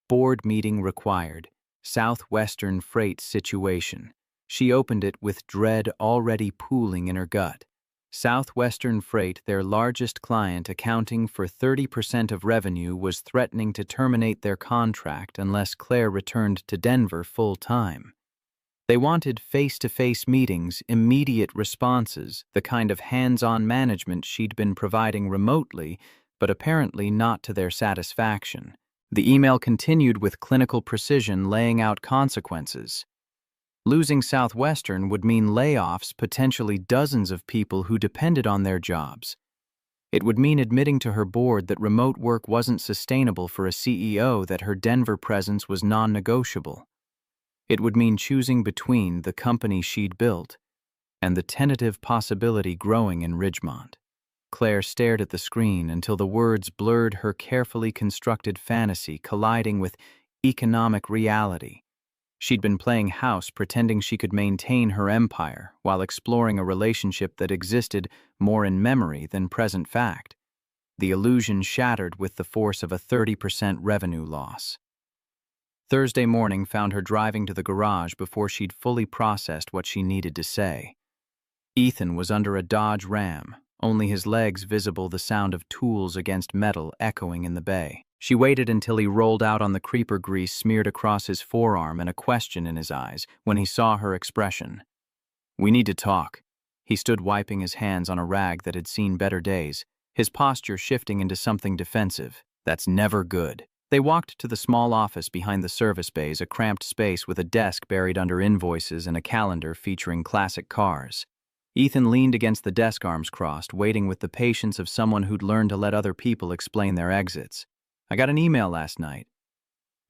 "Board meeting required. Southwestern Freight situation." She opened it with dread already pooling in her gut. Southwestern Freight, their largest client accounting for 30% of revenue, was threatening to terminate their contract unless Claire returned to Denver full-time. They wanted face-to-face meetings, immediate responses, the kind of hands-on management she'd been providing remotely, but apparently not to their satisfaction. The email continued with clinical precision, laying out consequences. Losing Southwestern would mean layoffs, potentially dozens of people who depended on their jobs. It would mean admitting to her board that remote work wasn't sustainable for a CEO, that her Denver presence was non-negotiable. It would mean choosing between the company she'd built and the tentative possibility growing in Ridgemont. Claire stared at the screen until the words blurred her carefully constructed fantasy, colliding with economic reality. She'd been playing house, pretending she could maintain her empire while exploring a relationship that existed more in memory than present fact. The illusion shattered with the force of a 30% revenue loss. Thursday morning found her driving to the garage before she'd fully processed what she needed to say. Ethan was under a Dodge Ram, only his legs visible, the sound of tools against metal echoing in the bay. She waited until he rolled out on the creeper grease smeared across his forearm and a question in his eyes when he saw her expression. "We need to talk." He stood wiping his hands on a rag that had seen better days, his posture shifting into something defensive. "That's never good." They walked to the small office behind the service bays, a cramped space with a desk buried under invoices and a calendar featuring classic cars. Ethan leaned against the desk, arms crossed, waiting with the patience of someone who'd learned to let other people explain their exits. "I got an email last night.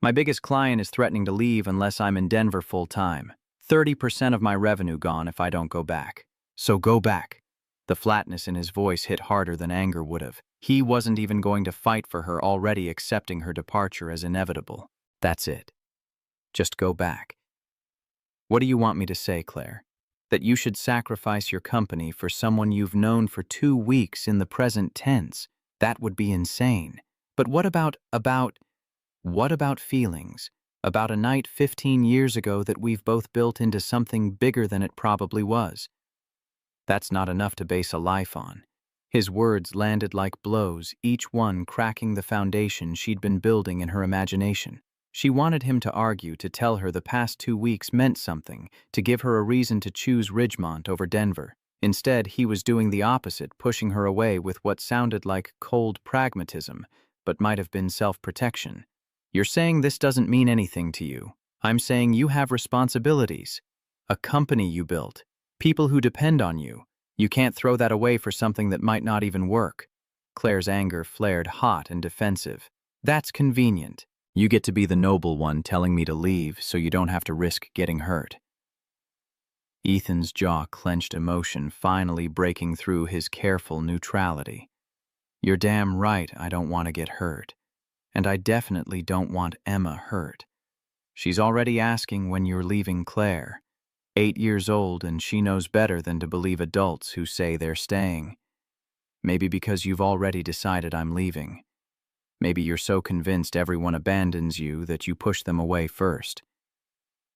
My biggest client is threatening to leave unless I'm in Denver full-time. 30% of my revenue gone if I don't go back. So go back." The flatness in his voice hit harder than anger would have. He wasn't even going to fight for her, already accepting her departure as inevitable. "That's it. Just go back." "What do you want me to say, Claire? That you should sacrifice your company for someone you've known for 2 weeks in the present tense? That would be insane. But what about feelings? About a night 15 years ago that we've both built into something bigger than it probably was? That's not enough to base a life on." His words landed like blows, each one cracking the foundation she'd been building in her imagination. She wanted him to argue, to tell her the past 2 weeks meant something, to give her a reason to choose Ridgemont over Denver. Instead, he was doing the opposite, pushing her away with what sounded like cold pragmatism, but might have been self-protection. "You're saying this doesn't mean anything to you. I'm saying you have responsibilities. A company you built. People who depend on you. You can't throw that away for something that might not even work." Claire's anger flared hot and defensive. "That's convenient. You get to be the noble one telling me to leave so you don't have to risk getting hurt." Ethan's jaw clenched, emotion finally breaking through his careful neutrality. "You're damn right I don't want to get hurt. And I definitely don't want Emma hurt. She's already asking when you're leaving, Claire. 8 years old, and she knows better than to believe adults who say they're staying. Maybe because you've already decided I'm leaving. Maybe you're so convinced everyone abandons you that you push them away first."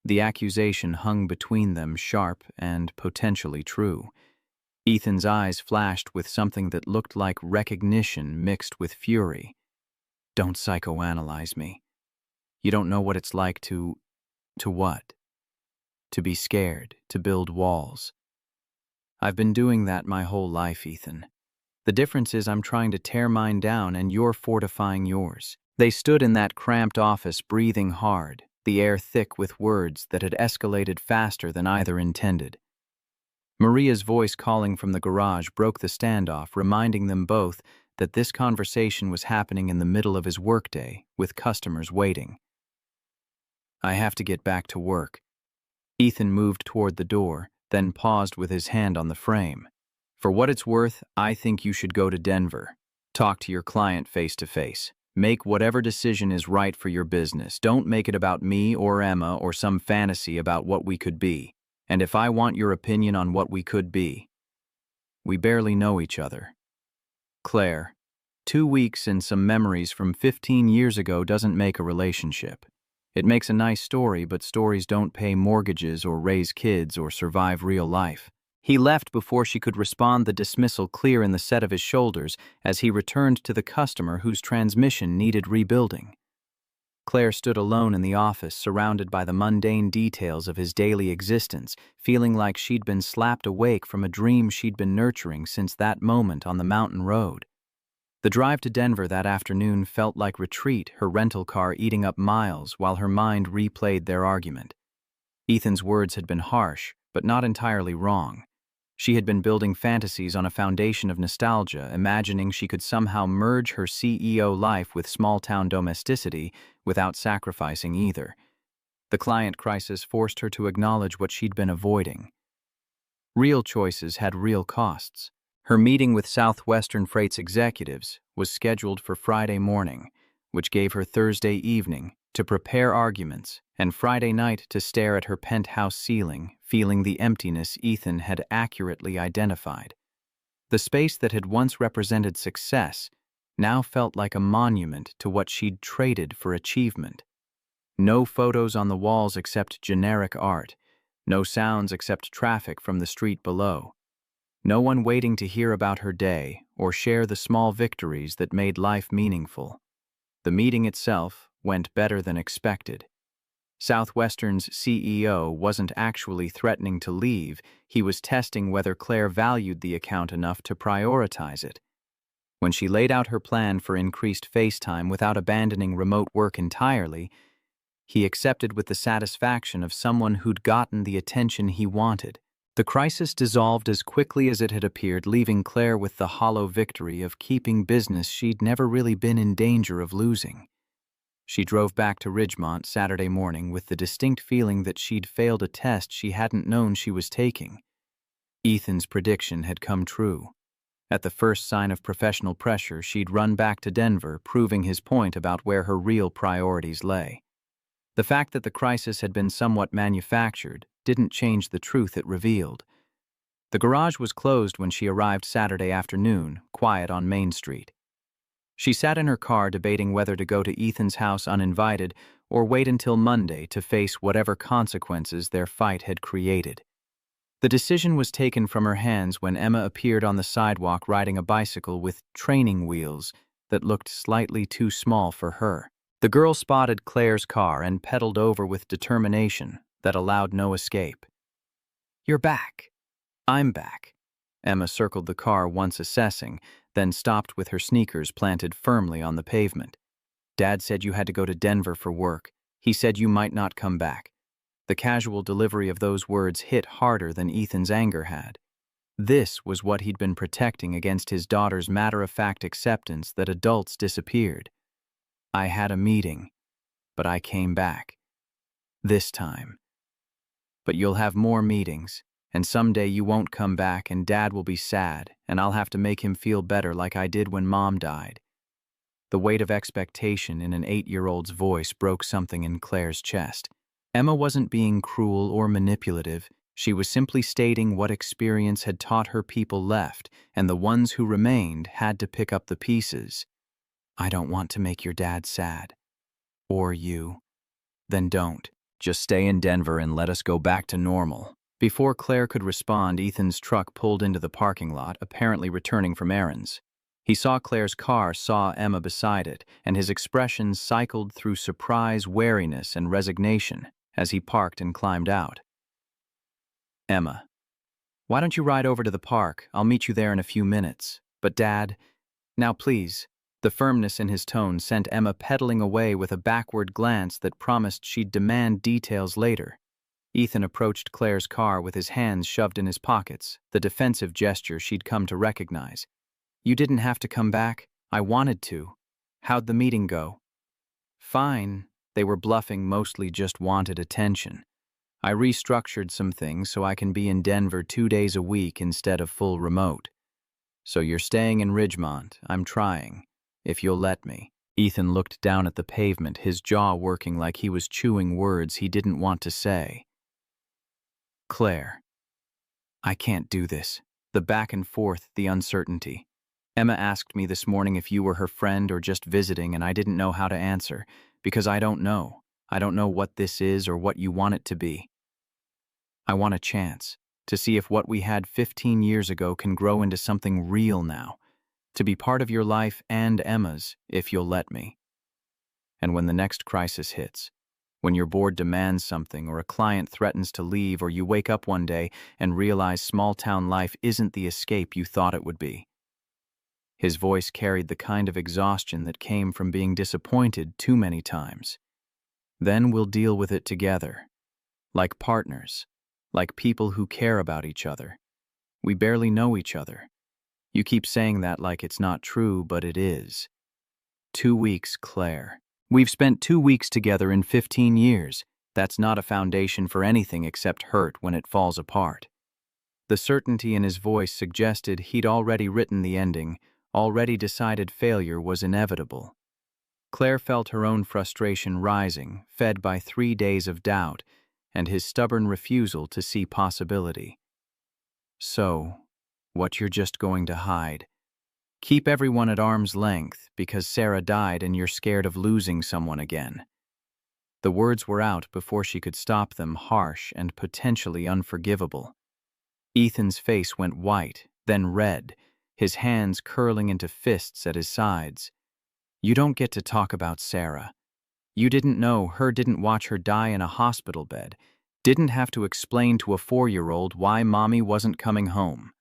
The accusation hung between them, sharp and potentially true. Ethan's eyes flashed with something that looked like recognition mixed with fury. "Don't psychoanalyze me. You don't know what it's like to what? To be scared, to build walls. I've been doing that my whole life, Ethan. The difference is I'm trying to tear mine down and you're fortifying yours." They stood in that cramped office, breathing hard, the air thick with words that had escalated faster than either intended. Maria's voice calling from the garage broke the standoff, reminding them both that this conversation was happening in the middle of his workday, with customers waiting. "I have to get back to work." Ethan moved toward the door, then paused with his hand on the frame. "For what it's worth, I think you should go to Denver. Talk to your client face to face. Make whatever decision is right for your business. Don't make it about me or Emma or some fantasy about what we could be. And if I want your opinion on what we could be, we barely know each other. Claire, 2 weeks and some memories from 15 years ago doesn't make a relationship. It makes a nice story, but stories don't pay mortgages or raise kids or survive real life." He left before she could respond, the dismissal clear in the set of his shoulders as he returned to the customer whose transmission needed rebuilding. Claire stood alone in the office, surrounded by the mundane details of his daily existence, feeling like she'd been slapped awake from a dream she'd been nurturing since that moment on the mountain road. The drive to Denver that afternoon felt like retreat, her rental car eating up miles while her mind replayed their argument. Ethan's words had been harsh, but not entirely wrong. She had been building fantasies on a foundation of nostalgia, imagining she could somehow merge her CEO life with small-town domesticity without sacrificing either. The client crisis forced her to acknowledge what she'd been avoiding. Real choices had real costs. Her meeting with Southwestern Freight's executives was scheduled for Friday morning, which gave her Thursday evening to prepare arguments and Friday night to stare at her penthouse ceiling, feeling the emptiness Ethan had accurately identified. The space that had once represented success now felt like a monument to what she'd traded for achievement. No photos on the walls except generic art, no sounds except traffic from the street below. No one waiting to hear about her day or share the small victories that made life meaningful. The meeting itself went better than expected. Southwestern's CEO wasn't actually threatening to leave, he was testing whether Claire valued the account enough to prioritize it. When she laid out her plan for increased face time without abandoning remote work entirely, he accepted with the satisfaction of someone who'd gotten the attention he wanted. The crisis dissolved as quickly as it had appeared, leaving Claire with the hollow victory of keeping business she'd never really been in danger of losing. She drove back to Ridgemont Saturday morning with the distinct feeling that she'd failed a test she hadn't known she was taking. Ethan's prediction had come true. At the first sign of professional pressure, she'd run back to Denver, proving his point about where her real priorities lay. The fact that the crisis had been somewhat manufactured didn't change the truth it revealed. The garage was closed when she arrived Saturday afternoon, quiet on Main Street. She sat in her car debating whether to go to Ethan's house uninvited or wait until Monday to face whatever consequences their fight had created. The decision was taken from her hands when Emma appeared on the sidewalk riding a bicycle with training wheels that looked slightly too small for her. The girl spotted Claire's car and pedaled over with determination that allowed no escape. "You're back." "I'm back." Emma circled the car once assessing, then stopped with her sneakers planted firmly on the pavement. "Dad said you had to go to Denver for work. He said you might not come back." The casual delivery of those words hit harder than Ethan's anger had. This was what he'd been protecting against his daughter's matter-of-fact acceptance that adults disappeared. "I had a meeting, but I came back. This time. But you'll have more meetings, and someday you won't come back and Dad will be sad, and I'll have to make him feel better like I did when Mom died." The weight of expectation in an 8-year-old's voice broke something in Claire's chest. Emma wasn't being cruel or manipulative. She was simply stating what experience had taught her people left, and the ones who remained had to pick up the pieces. "I don't want to make your dad sad. Or you. Then don't. Just stay in Denver and let us go back to normal." Before Claire could respond, Ethan's truck pulled into the parking lot, apparently returning from errands. He saw Claire's car, saw Emma beside it, and his expression cycled through surprise, wariness, and resignation as he parked and climbed out. "Emma, why don't you ride over to the park? I'll meet you there in a few minutes." "But Dad, now please." The firmness in his tone sent Emma pedaling away with a backward glance that promised she'd demand details later. Ethan approached Claire's car with his hands shoved in his pockets, the defensive gesture she'd come to recognize. "You didn't have to come back. I wanted to. How'd the meeting go?" "Fine." They were bluffing, mostly just wanted attention. "I restructured some things so I can be in Denver 2 days a week instead of full remote." "So you're staying in Ridgemont. I'm trying. If you'll let me." Ethan looked down at the pavement, his jaw working like he was chewing words he didn't want to say. "Claire, I can't do this." The back and forth, the uncertainty. "Emma asked me this morning if you were her friend or just visiting, and I didn't know how to answer, because I don't know. I don't know what this is or what you want it to be. I want a chance to see if what we had 15 years ago can grow into something real now, to be part of your life and Emma's, if you'll let me. And when the next crisis hits, when your board demands something or a client threatens to leave or you wake up one day and realize small-town life isn't the escape you thought it would be." His voice carried the kind of exhaustion that came from being disappointed too many times. "Then we'll deal with it together. Like partners. Like people who care about each other. We barely know each other. You keep saying that like it's not true, but it is. 2 weeks, Claire. We've spent 2 weeks together in 15 years. That's not a foundation for anything except hurt when it falls apart." The certainty in his voice suggested he'd already written the ending, already decided failure was inevitable. Claire felt her own frustration rising, fed by 3 days of doubt, and his stubborn refusal to see possibility. So, what you're just going to hide? Keep everyone at arm's length because Sarah died and you're scared of losing someone again. The words were out before she could stop them, harsh and potentially unforgivable. Ethan's face went white, then red, his hands curling into fists at his sides. You don't get to talk about Sarah. You didn't know her, didn't watch her die in a hospital bed, didn't have to explain to a 4-year-old why mommy wasn't coming home.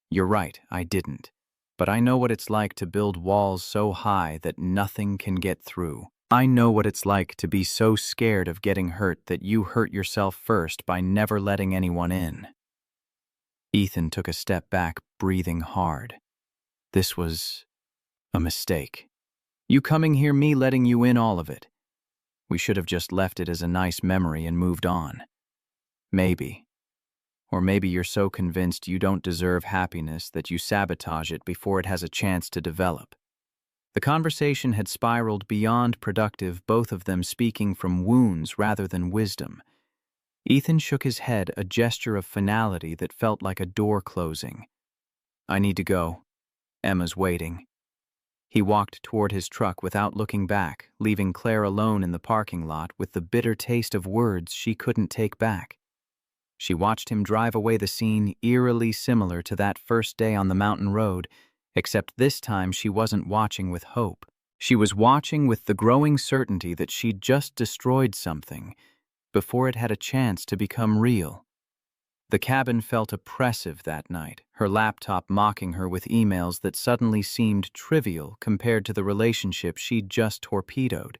You're right, I didn't. But I know what it's like to build walls so high that nothing can get through. I know what it's like to be so scared of getting hurt that you hurt yourself first by never letting anyone in. Ethan took a step back, breathing hard. This was a mistake. You coming here, me letting you in, all of it. We should have just left it as a nice memory and moved on. Maybe. Or maybe you're so convinced you don't deserve happiness that you sabotage it before it has a chance to develop. The conversation had spiraled beyond productive, both of them speaking from wounds rather than wisdom. Ethan shook his head, a gesture of finality that felt like a door closing. I need to go. Emma's waiting. He walked toward his truck without looking back, leaving Claire alone in the parking lot with the bitter taste of words she couldn't take back. She watched him drive away, the scene eerily similar to that first day on the mountain road, except this time she wasn't watching with hope. She was watching with the growing certainty that she'd just destroyed something before it had a chance to become real. The cabin felt oppressive that night, her laptop mocking her with emails that suddenly seemed trivial compared to the relationship she'd just torpedoed.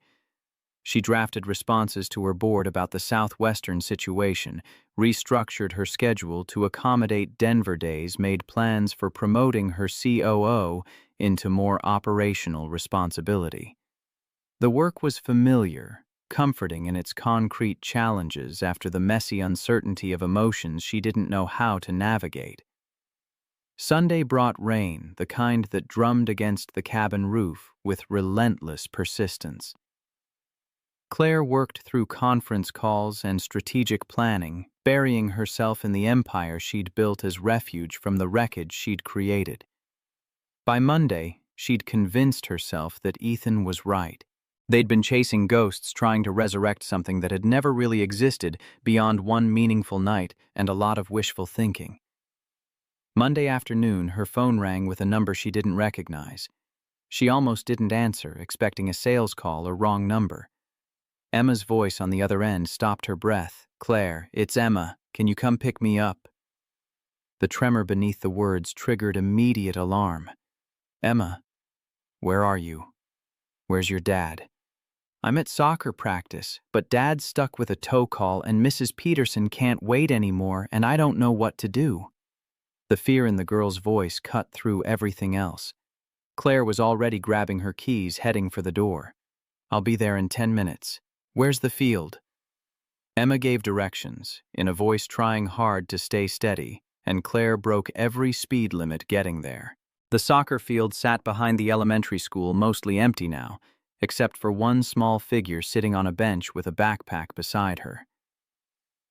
She drafted responses to her board about the Southwestern situation, restructured her schedule to accommodate Denver days, made plans for promoting her COO into more operational responsibility. The work was familiar, comforting in its concrete challenges after the messy uncertainty of emotions she didn't know how to navigate. Sunday brought rain, the kind that drummed against the cabin roof with relentless persistence. Claire worked through conference calls and strategic planning, burying herself in the empire she'd built as refuge from the wreckage she'd created. By Monday, she'd convinced herself that Ethan was right. They'd been chasing ghosts, trying to resurrect something that had never really existed beyond one meaningful night and a lot of wishful thinking. Monday afternoon, her phone rang with a number she didn't recognize. She almost didn't answer, expecting a sales call or wrong number. Emma's voice on the other end stopped her breath. Claire, it's Emma. Can you come pick me up? The tremor beneath the words triggered immediate alarm. Emma, where are you? Where's your dad? I'm at soccer practice, but Dad's stuck with a tow call and Mrs. Peterson can't wait anymore and I don't know what to do. The fear in the girl's voice cut through everything else. Claire was already grabbing her keys, heading for the door. I'll be there in 10 minutes. Where's the field? Emma gave directions, in a voice trying hard to stay steady, and Claire broke every speed limit getting there. The soccer field sat behind the elementary school, mostly empty now, except for one small figure sitting on a bench with a backpack beside her.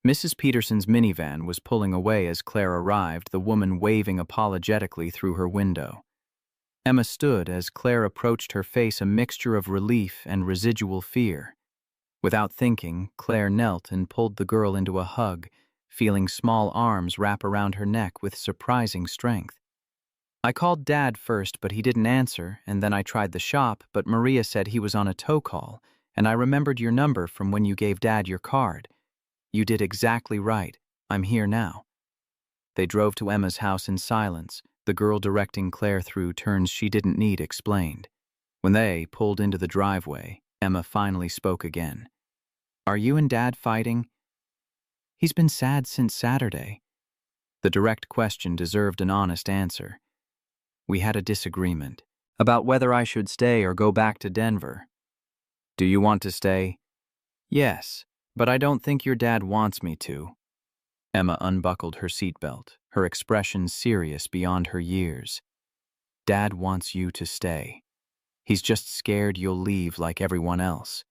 Mrs. Peterson's minivan was pulling away as Claire arrived, the woman waving apologetically through her window. Emma stood as Claire approached, her face a mixture of relief and residual fear. Without thinking, Claire knelt and pulled the girl into a hug, feeling small arms wrap around her neck with surprising strength. I called Dad first, but he didn't answer, and then I tried the shop, but Maria said he was on a tow call, and I remembered your number from when you gave Dad your card. You did exactly right. I'm here now. They drove to Emma's house in silence, the girl directing Claire through turns she didn't need explained. When they pulled into the driveway, Emma finally spoke again. Are you and Dad fighting? He's been sad since Saturday. The direct question deserved an honest answer. We had a disagreement about whether I should stay or go back to Denver. Do you want to stay? Yes, but I don't think your dad wants me to. Emma unbuckled her seatbelt. her expression serious beyond her years. "Dad wants you to stay. He's just scared you'll leave like everyone else.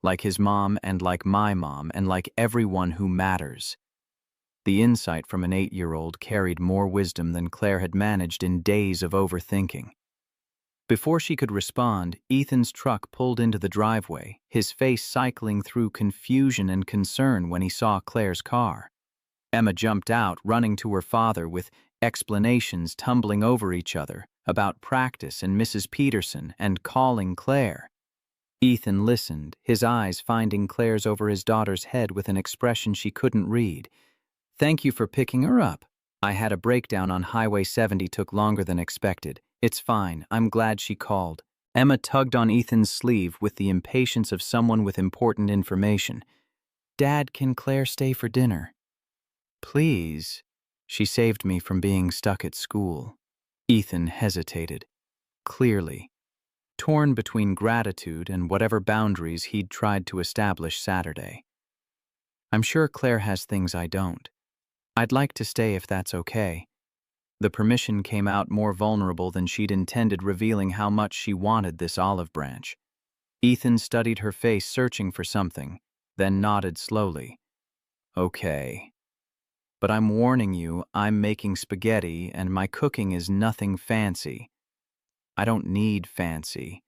Like his mom and like my mom and like everyone who matters." The insight from an 8-year-old carried more wisdom than Claire had managed in days of overthinking. Before she could respond, Ethan's truck pulled into the driveway, his face cycling through confusion and concern when he saw Claire's car. Emma jumped out, running to her father with explanations tumbling over each other about practice and Mrs. Peterson and calling Claire. Ethan listened, his eyes finding Claire's over his daughter's head with an expression she couldn't read. "Thank you for picking her up. I had a breakdown on Highway 70, took longer than expected. It's fine, I'm glad she called." Emma tugged on Ethan's sleeve with the impatience of someone with important information. "Dad, can Claire stay for dinner?" "Please. She saved me from being stuck at school." Ethan hesitated, clearly torn between gratitude and whatever boundaries he'd tried to establish Saturday. "I'm sure Claire has things I don't. I'd like to stay if that's okay." The permission came out more vulnerable than she'd intended, revealing how much she wanted this olive branch. Ethan studied her face, searching for something, then nodded slowly. "Okay. But I'm warning you, I'm making spaghetti and my cooking is nothing fancy. I don't need fancy."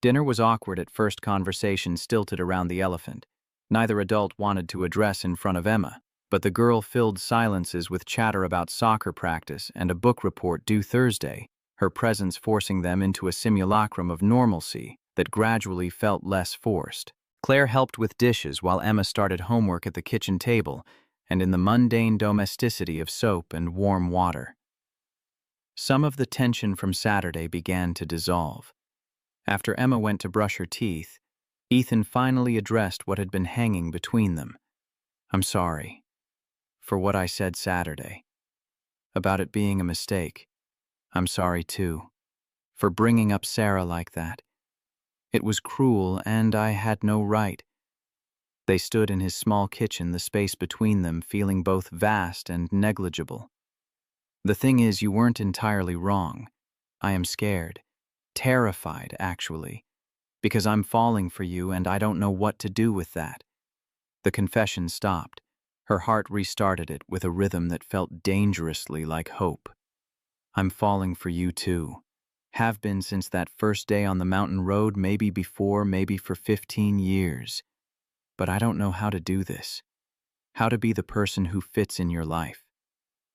Dinner was awkward at first, conversation stilted around the elephant. Neither adult wanted to address in front of Emma, but the girl filled silences with chatter about soccer practice and a book report due Thursday, her presence forcing them into a simulacrum of normalcy that gradually felt less forced. Claire helped with dishes while Emma started homework at the kitchen table and in the mundane domesticity of soap and warm water. Some of the tension from Saturday began to dissolve. After Emma went to brush her teeth, Ethan finally addressed what had been hanging between them. "I'm sorry for what I said Saturday. About it being a mistake. I'm sorry, too, for bringing up Sarah like that. It was cruel, and I had no right." They stood in his small kitchen, the space between them feeling both vast and negligible. "The thing is, you weren't entirely wrong. I am scared. Terrified, actually. Because I'm falling for you and I don't know what to do with that." The confession stopped. Her heart restarted it with a rhythm that felt dangerously like hope. "I'm falling for you too. Have been since that first day on the mountain road, maybe before, maybe for 15 years. But I don't know how to do this. How to be the person who fits in your life.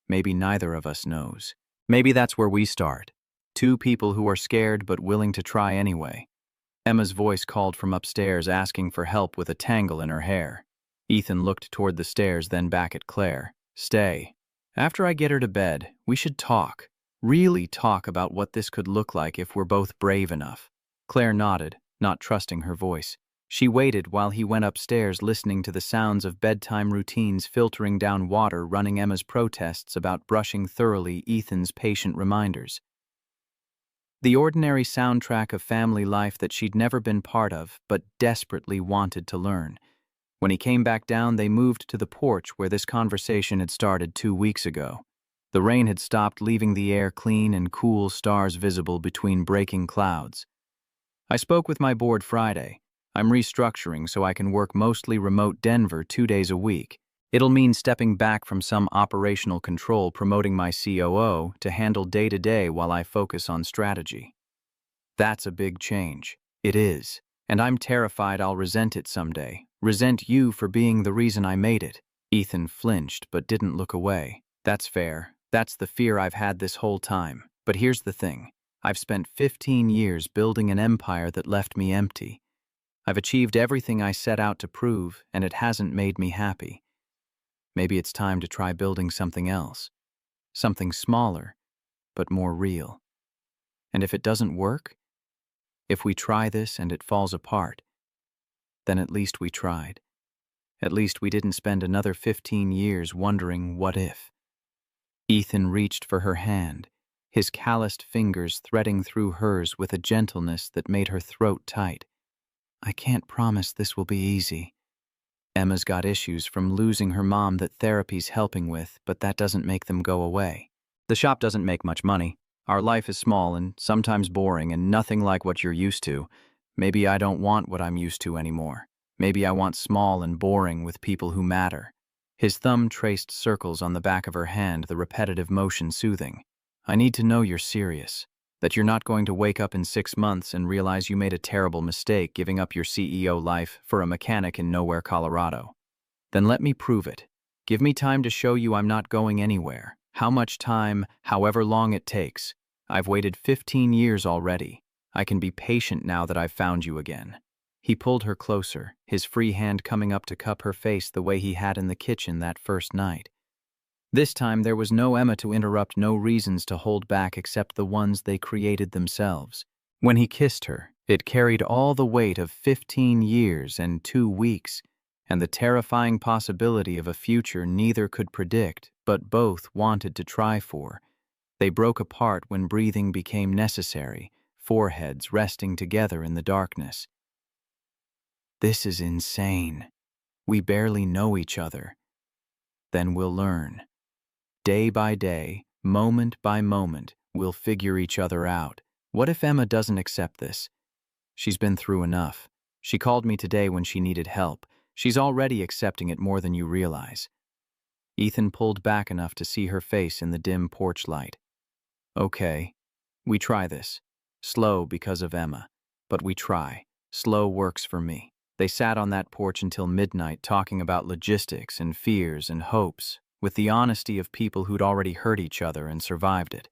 Maybe neither of us knows. Maybe that's where we start. Two people who are scared but willing to try anyway." Emma's voice called from upstairs, asking for help with a tangle in her hair. Ethan looked toward the stairs, then back at Claire. "Stay. After I get her to bed, we should talk. Really talk about what this could look like if we're both brave enough." Claire nodded, not trusting her voice. She waited while he went upstairs, listening to the sounds of bedtime routines filtering down water, running Emma's protests about brushing thoroughly, Ethan's patient reminders. The ordinary soundtrack of family life that she'd never been part of, but desperately wanted to learn. When he came back down, they moved to the porch where this conversation had started 2 weeks ago. The rain had stopped, leaving the air clean and cool, stars visible between breaking clouds. "I spoke with my board Friday. I'm restructuring so I can work mostly remote Denver 2 days a week. It'll mean stepping back from some operational control, promoting my COO to handle day-to-day while I focus on strategy." "That's a big change." "It is. And I'm terrified I'll resent it someday. Resent you for being the reason I made it." Ethan flinched but didn't look away. "That's fair. That's the fear I've had this whole time. But here's the thing. I've spent 15 years building an empire that left me empty. I've achieved everything I set out to prove, and it hasn't made me happy. Maybe it's time to try building something else. Something smaller, but more real. And if it doesn't work, if we try this and it falls apart, then at least we tried. At least we didn't spend another 15 years wondering what if." Ethan reached for her hand, his calloused fingers threading through hers with a gentleness that made her throat tight. "I can't promise this will be easy." Emma's got issues from losing her mom that therapy's helping with, but that doesn't make them go away. The shop doesn't make much money. Our life is small and sometimes boring and nothing like what you're used to. Maybe I don't want what I'm used to anymore. Maybe I want small and boring with people who matter. His thumb traced circles on the back of her hand, the repetitive motion soothing. I need to know you're serious, that you're not going to wake up in 6 months and realize you made a terrible mistake giving up your CEO life for a mechanic in nowhere, Colorado. Then let me prove it. Give me time to show you I'm not going anywhere. How much time, however long it takes. I've waited 15 years already. I can be patient now that I've found you again. He pulled her closer, his free hand coming up to cup her face the way he had in the kitchen that first night. This time there was no Emma to interrupt, no reasons to hold back except the ones they created themselves. When he kissed her, it carried all the weight of 15 years and 2 weeks, and the terrifying possibility of a future neither could predict, but both wanted to try for. They broke apart when breathing became necessary, foreheads resting together in the darkness. This is insane. We barely know each other. Then we'll learn. Day by day, moment by moment, we'll figure each other out. What if Emma doesn't accept this? She's been through enough. She called me today when she needed help. She's already accepting it more than you realize. Ethan pulled back enough to see her face in the dim porch light. Okay, we try this. Slow because of Emma, but we try. Slow works for me. They sat on that porch until midnight talking about logistics and fears and hopes, with the honesty of people who'd already hurt each other and survived it.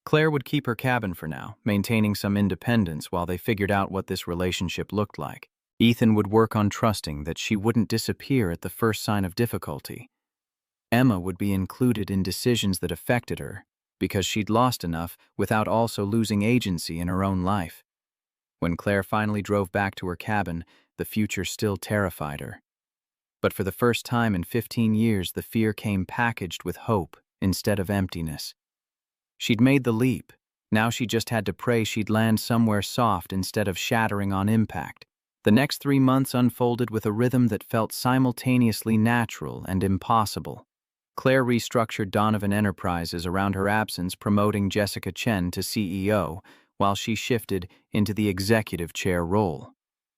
Claire would keep her cabin for now, maintaining some independence while they figured out what this relationship looked like. Ethan would work on trusting that she wouldn't disappear at the first sign of difficulty. Emma would be included in decisions that affected her, because she'd lost enough without also losing agency in her own life. When Claire finally drove back to her cabin, the future still terrified her. But for the first time in 15 years, the fear came packaged with hope instead of emptiness. She'd made the leap. Now she just had to pray she'd land somewhere soft instead of shattering on impact. The next 3 months unfolded with a rhythm that felt simultaneously natural and impossible. Claire restructured Donovan Enterprises around her absence, promoting Jessica Chen to CEO, while she shifted into the executive chair role.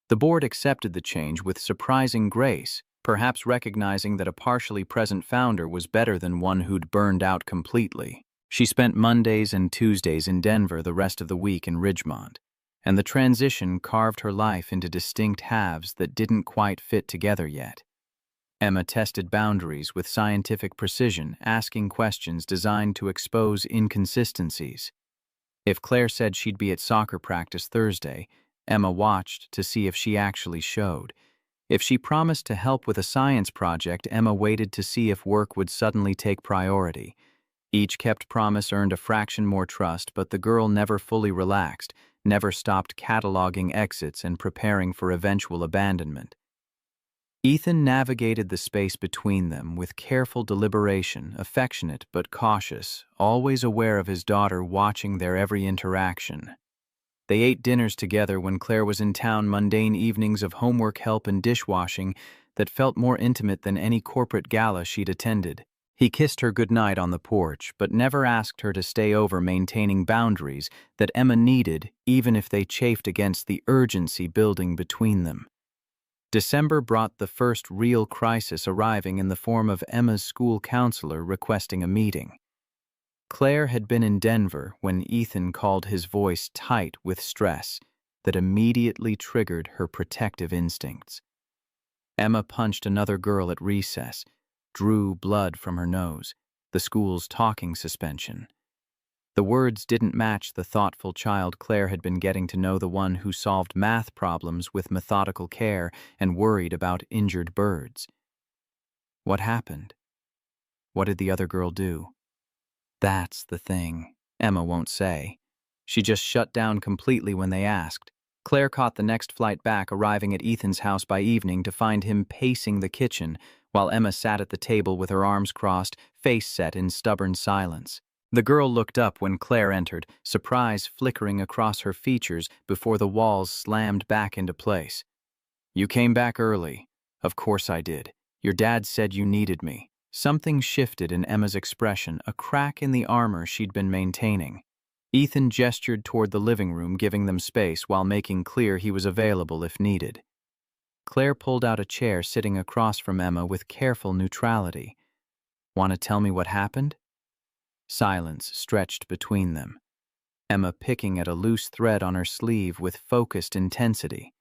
The board accepted the change with surprising grace, perhaps recognizing that a partially present founder was better than one who'd burned out completely. She spent Mondays and Tuesdays in Denver, the rest of the week in Ridgemont, and the transition carved her life into distinct halves that didn't quite fit together yet. Emma tested boundaries with scientific precision, asking questions designed to expose inconsistencies. If Claire said she'd be at soccer practice Thursday, Emma watched to see if she actually showed. If she promised to help with a science project, Emma waited to see if work would suddenly take priority. Each kept promise earned a fraction more trust, but the girl never fully relaxed, never stopped cataloging exits and preparing for eventual abandonment. Ethan navigated the space between them with careful deliberation, affectionate but cautious, always aware of his daughter watching their every interaction. They ate dinners together when Claire was in town, mundane evenings of homework help and dishwashing that felt more intimate than any corporate gala she'd attended. He kissed her goodnight on the porch, but never asked her to stay over, maintaining boundaries that Emma needed, even if they chafed against the urgency building between them. December brought the first real crisis, arriving in the form of Emma's school counselor requesting a meeting. Claire had been in Denver when Ethan called, his voice tight with stress that immediately triggered her protective instincts. Emma punched another girl at recess, drew blood from her nose, the school's talking suspension. The words didn't match the thoughtful child Claire had been getting to know, the one who solved math problems with methodical care and worried about injured birds. What happened? What did the other girl do? That's the thing. Emma won't say. She just shut down completely when they asked. Claire caught the next flight back, arriving at Ethan's house by evening to find him pacing the kitchen, while Emma sat at the table with her arms crossed, face set in stubborn silence. The girl looked up when Claire entered, surprise flickering across her features before the walls slammed back into place. "You came back early. Of course I did. Your dad said you needed me. Something shifted in Emma's expression, a crack in the armor she'd been maintaining. Ethan gestured toward the living room, giving them space while making clear he was available if needed. Claire pulled out a chair sitting across from Emma with careful neutrality. Want to tell me what happened? Silence stretched between them, Emma picking at a loose thread on her sleeve with focused intensity.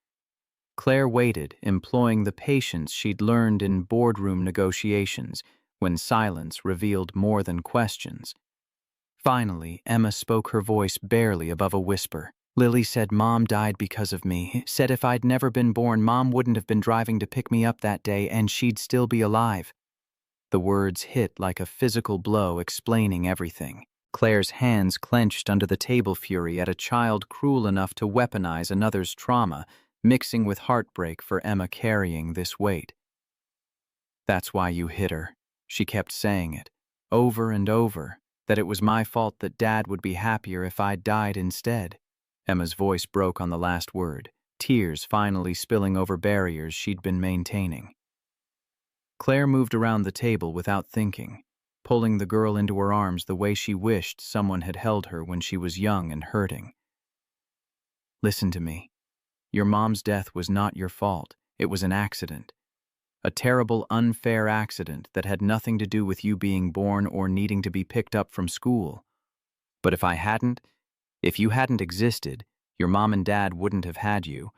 Claire waited, employing the patience she'd learned in boardroom negotiations when silence revealed more than questions. Finally, Emma spoke, her voice barely above a whisper. Lily said Mom died because of me. Said if I'd never been born, Mom wouldn't have been driving to pick me up that day and she'd still be alive. The words hit like a physical blow, explaining everything. Claire's hands clenched under the table, fury at a child cruel enough to weaponize another's trauma, mixing with heartbreak for Emma carrying this weight. That's why you hit her. She kept saying it, over and over, that it was my fault that Dad would be happier if I'd died instead. Emma's voice broke on the last word, tears finally spilling over barriers she'd been maintaining. Claire moved around the table without thinking, pulling the girl into her arms the way she wished someone had held her when she was young and hurting. Listen to me. Your mom's death was not your fault. It was an accident. A terrible, unfair accident that had nothing to do with you being born or needing to be picked up from school. But if you hadn't existed, your mom and dad wouldn't have had you,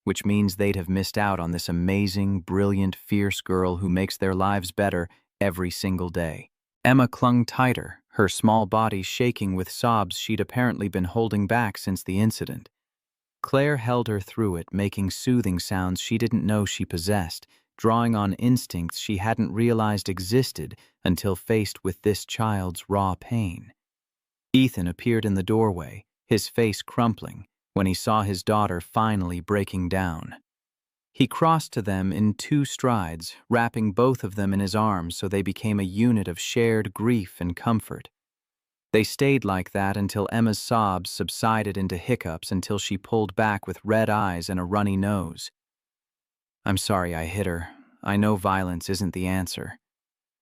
which means they'd have missed out on this amazing, brilliant, fierce girl who makes their lives better every single day. Emma clung tighter, her small body shaking with sobs she'd apparently been holding back since the incident. Claire held her through it, making soothing sounds she didn't know she possessed, drawing on instincts she hadn't realized existed until faced with this child's raw pain. Ethan appeared in the doorway, his face crumpling, when he saw his daughter finally breaking down. He crossed to them in 2 strides, wrapping both of them in his arms so they became a unit of shared grief and comfort. They stayed like that until Emma's sobs subsided into hiccups until she pulled back with red eyes and a runny nose. I'm sorry I hit her. I know violence isn't the answer.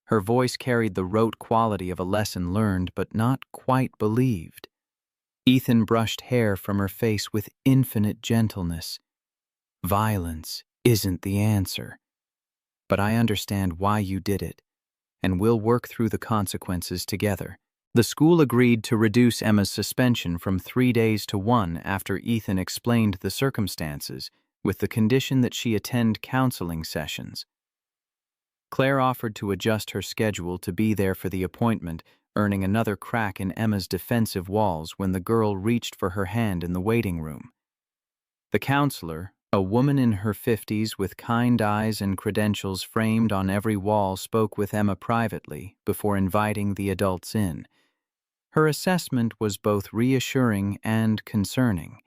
Her voice carried the rote quality of a lesson learned but not quite believed. Ethan brushed hair from her face with infinite gentleness. Violence isn't the answer. But I understand why you did it, and we'll work through the consequences together. The school agreed to reduce Emma's suspension from 3 days to 1 after Ethan explained the circumstances, with the condition that she attend counseling sessions. Claire offered to adjust her schedule to be there for the appointment, earning another crack in Emma's defensive walls when the girl reached for her hand in the waiting room. The counselor, a woman in her 50s with kind eyes and credentials framed on every wall, spoke with Emma privately before inviting the adults in. Her assessment was both reassuring and concerning.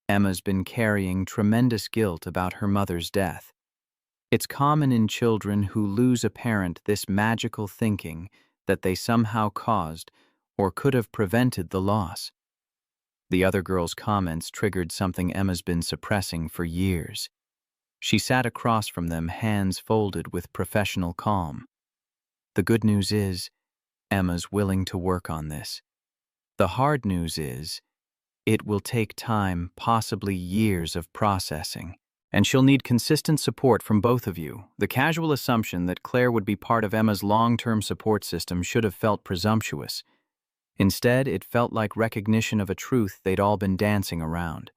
Emma's been carrying tremendous guilt about her mother's death. It's common in children who lose a parent, this magical thinking that they somehow caused or could have prevented the loss. The other girl's comments triggered something Emma's been suppressing for years. She sat across from them, hands folded with professional calm. The good news is, Emma's willing to work on this. The hard news is, it will take time, possibly years of processing, and she'll need consistent support from both of you. The casual assumption that Claire would be part of Emma's long-term support system should have felt presumptuous. Instead, it felt like recognition of a truth they'd all been dancing around.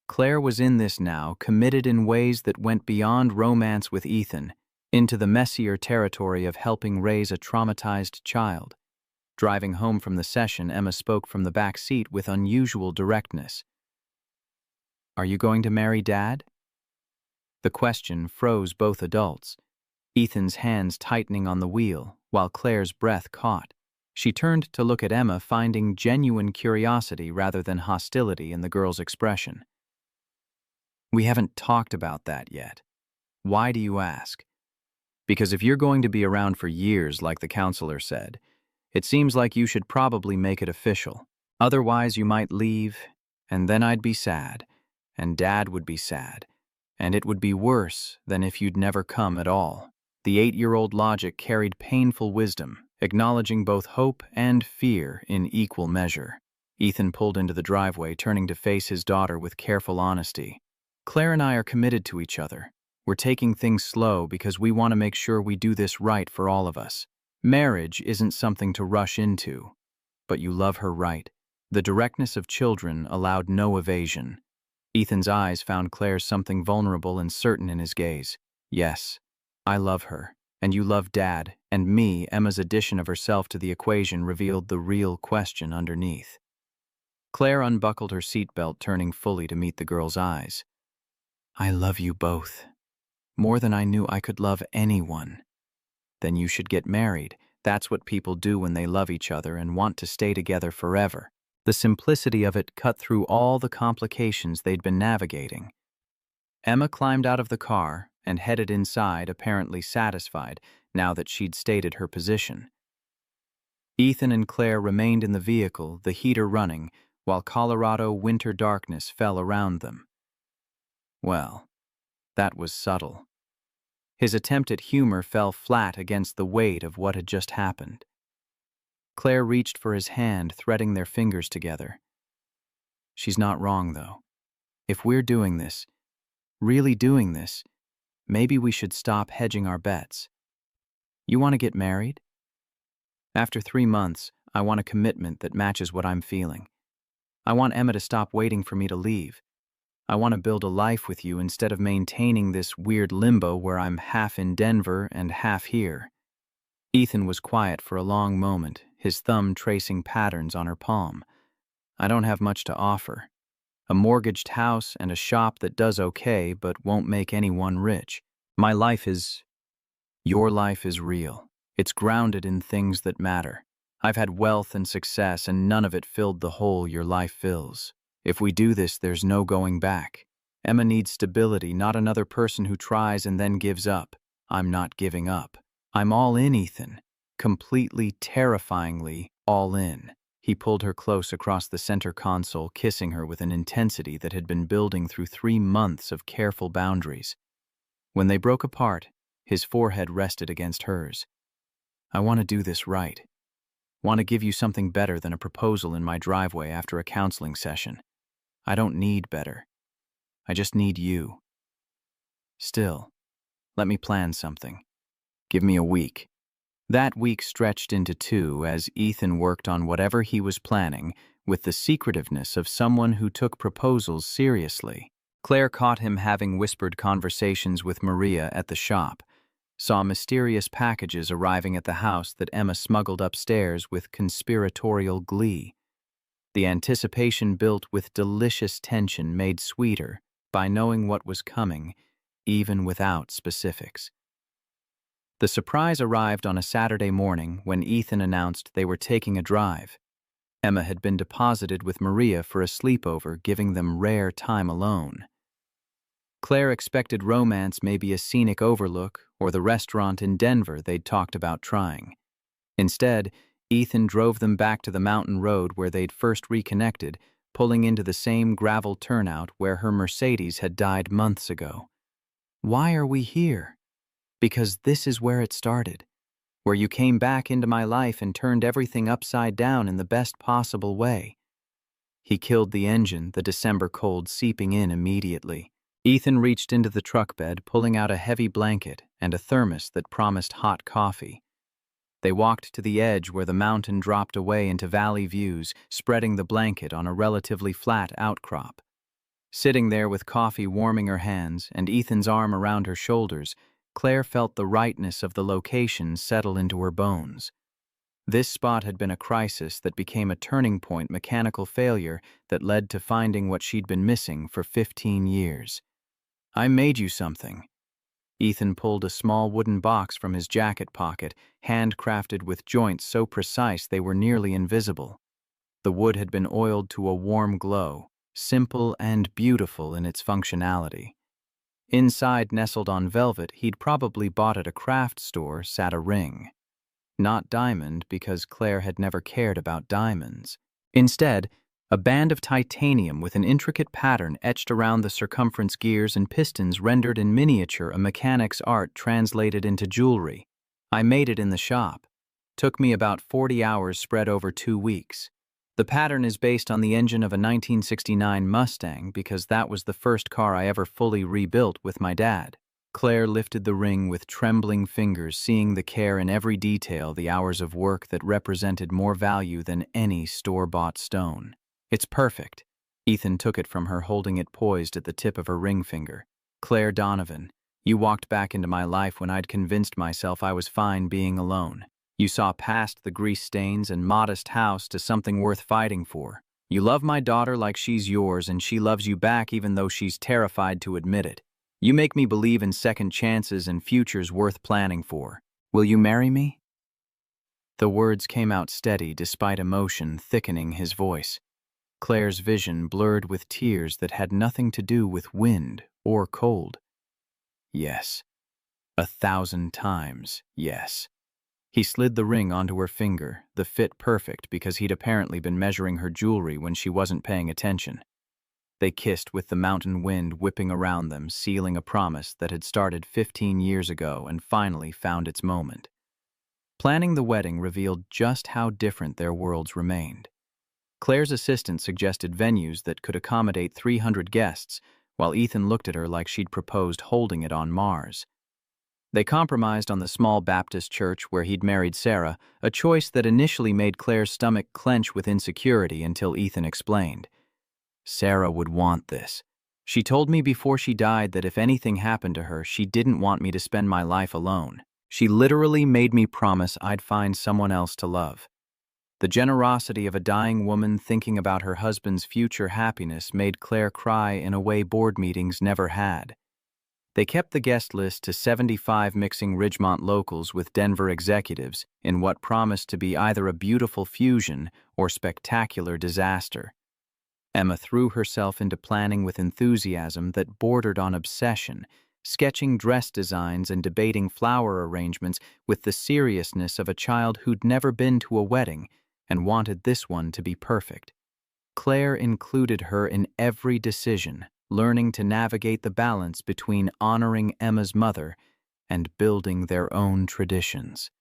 Claire was in this now, committed in ways that went beyond romance with Ethan, into the messier territory of helping raise a traumatized child. Driving home from the session, Emma spoke from the back seat with unusual directness. Are you going to marry Dad? The question froze both adults, Ethan's hands tightening on the wheel, while Claire's breath caught. She turned to look at Emma, finding genuine curiosity rather than hostility in the girl's expression. We haven't talked about that yet. Why do you ask? Because if you're going to be around for years, like the counselor said, it seems like you should probably make it official. Otherwise, you might leave, and then I'd be sad, and Dad would be sad, And it would be worse than if you'd never come at all. The 8-year-old logic carried painful wisdom, acknowledging both hope and fear in equal measure. Ethan pulled into the driveway, turning to face his daughter with careful honesty. Claire and I are committed to each other. We're taking things slow because we want to make sure we do this right for all of us. Marriage isn't something to rush into. But you love her, right? The directness of children allowed no evasion. Ethan's eyes found Claire's something vulnerable and certain in his gaze. Yes, I love her, and you love Dad, and me. Emma's addition of herself to the equation revealed the real question underneath. Claire unbuckled her seatbelt, turning fully to meet the girl's eyes. I love you both. More than I knew I could love anyone. Then you should get married. That's what people do when they love each other and want to stay together forever. The simplicity of it cut through all the complications they'd been navigating. Emma climbed out of the car and headed inside, apparently satisfied now that she'd stated her position. Ethan and Claire remained in the vehicle, the heater running, while Colorado winter darkness fell around them. Well, that was subtle. His attempt at humor fell flat against the weight of what had just happened. Claire reached for his hand, threading their fingers together. She's not wrong, though. If we're doing this, really doing this, maybe we should stop hedging our bets. You want to get married? After 3 months, I want a commitment that matches what I'm feeling. I want Emma to stop waiting for me to leave. I want to build a life with you instead of maintaining this weird limbo where I'm half in Denver and half here. Ethan was quiet for a long moment, his thumb tracing patterns on her palm. I don't have much to offer. A mortgaged house and a shop that does okay but won't make anyone rich. My life is... Your life is real. It's grounded in things that matter. I've had wealth and success, and none of it filled the hole your life fills. If we do this, there's no going back. Emma needs stability, not another person who tries and then gives up. I'm not giving up. I'm all in, Ethan. Completely, terrifyingly all in. He pulled her close across the center console, kissing her with an intensity that had been building through 3 months of careful boundaries. When they broke apart, his forehead rested against hers. I want to do this right. Want to give you something better than a proposal in my driveway after a counseling session. I don't need better. I just need you. Still, let me plan something. Give me a week. That week stretched into 2 as Ethan worked on whatever he was planning with the secretiveness of someone who took proposals seriously. Claire caught him having whispered conversations with Maria at the shop, saw mysterious packages arriving at the house that Emma smuggled upstairs with conspiratorial glee. The anticipation built with delicious tension made sweeter by knowing what was coming, even without specifics. The surprise arrived on a Saturday morning when Ethan announced they were taking a drive. Emma had been deposited with Maria for a sleepover, giving them rare time alone. Claire expected romance, maybe a scenic overlook, or the restaurant in Denver they'd talked about trying. Instead, Ethan drove them back to the mountain road where they'd first reconnected, pulling into the same gravel turnout where her Mercedes had died months ago. Why are we here? Because this is where it started, where you came back into my life and turned everything upside down in the best possible way. He killed the engine, the December cold seeping in immediately. Ethan reached into the truck bed, pulling out a heavy blanket and a thermos that promised hot coffee. They walked to the edge where the mountain dropped away into valley views, spreading the blanket on a relatively flat outcrop. Sitting there with coffee warming her hands and Ethan's arm around her shoulders, Claire felt the rightness of the location settle into her bones. This spot had been a crisis that became a turning point, mechanical failure that led to finding what she'd been missing for 15 years. I made you something. Ethan pulled a small wooden box from his jacket pocket, handcrafted with joints so precise they were nearly invisible. The wood had been oiled to a warm glow, simple and beautiful in its functionality. Inside, nestled on velvet he'd probably bought at a craft store, sat a ring. Not diamond, because Claire had never cared about diamonds. Instead, A band of titanium with an intricate pattern etched around the circumference, gears and pistons rendered in miniature, a mechanic's art translated into jewelry. I made it in the shop. Took me about 40 hours spread over 2 weeks. The pattern is based on the engine of a 1969 Mustang because that was the first car I ever fully rebuilt with my dad. Claire lifted the ring with trembling fingers, seeing the care in every detail, the hours of work that represented more value than any store-bought stone. It's perfect. Ethan took it from her, holding it poised at the tip of her ring finger. Claire Donovan, you walked back into my life when I'd convinced myself I was fine being alone. You saw past the grease stains and modest house to something worth fighting for. You love my daughter like she's yours, and she loves you back even though she's terrified to admit it. You make me believe in second chances and futures worth planning for. Will you marry me? The words came out steady despite emotion thickening his voice. Claire's vision blurred with tears that had nothing to do with wind or cold. Yes. 1,000 times, yes. He slid the ring onto her finger, the fit perfect because he'd apparently been measuring her jewelry when she wasn't paying attention. They kissed with the mountain wind whipping around them, sealing a promise that had started 15 years ago and finally found its moment. Planning the wedding revealed just how different their worlds remained. Claire's assistant suggested venues that could accommodate 300 guests, while Ethan looked at her like she'd proposed holding it on Mars. They compromised on the small Baptist church where he'd married Sarah, a choice that initially made Claire's stomach clench with insecurity until Ethan explained. Sarah would want this. She told me before she died that if anything happened to her, she didn't want me to spend my life alone. She literally made me promise I'd find someone else to love. The generosity of a dying woman thinking about her husband's future happiness made Claire cry in a way board meetings never had. They kept the guest list to 75, mixing Ridgemont locals with Denver executives in what promised to be either a beautiful fusion or spectacular disaster. Emma threw herself into planning with enthusiasm that bordered on obsession, sketching dress designs and debating flower arrangements with the seriousness of a child who'd never been to a wedding and wanted this one to be perfect. Claire included her in every decision, learning to navigate the balance between honoring Emma's mother and building their own traditions.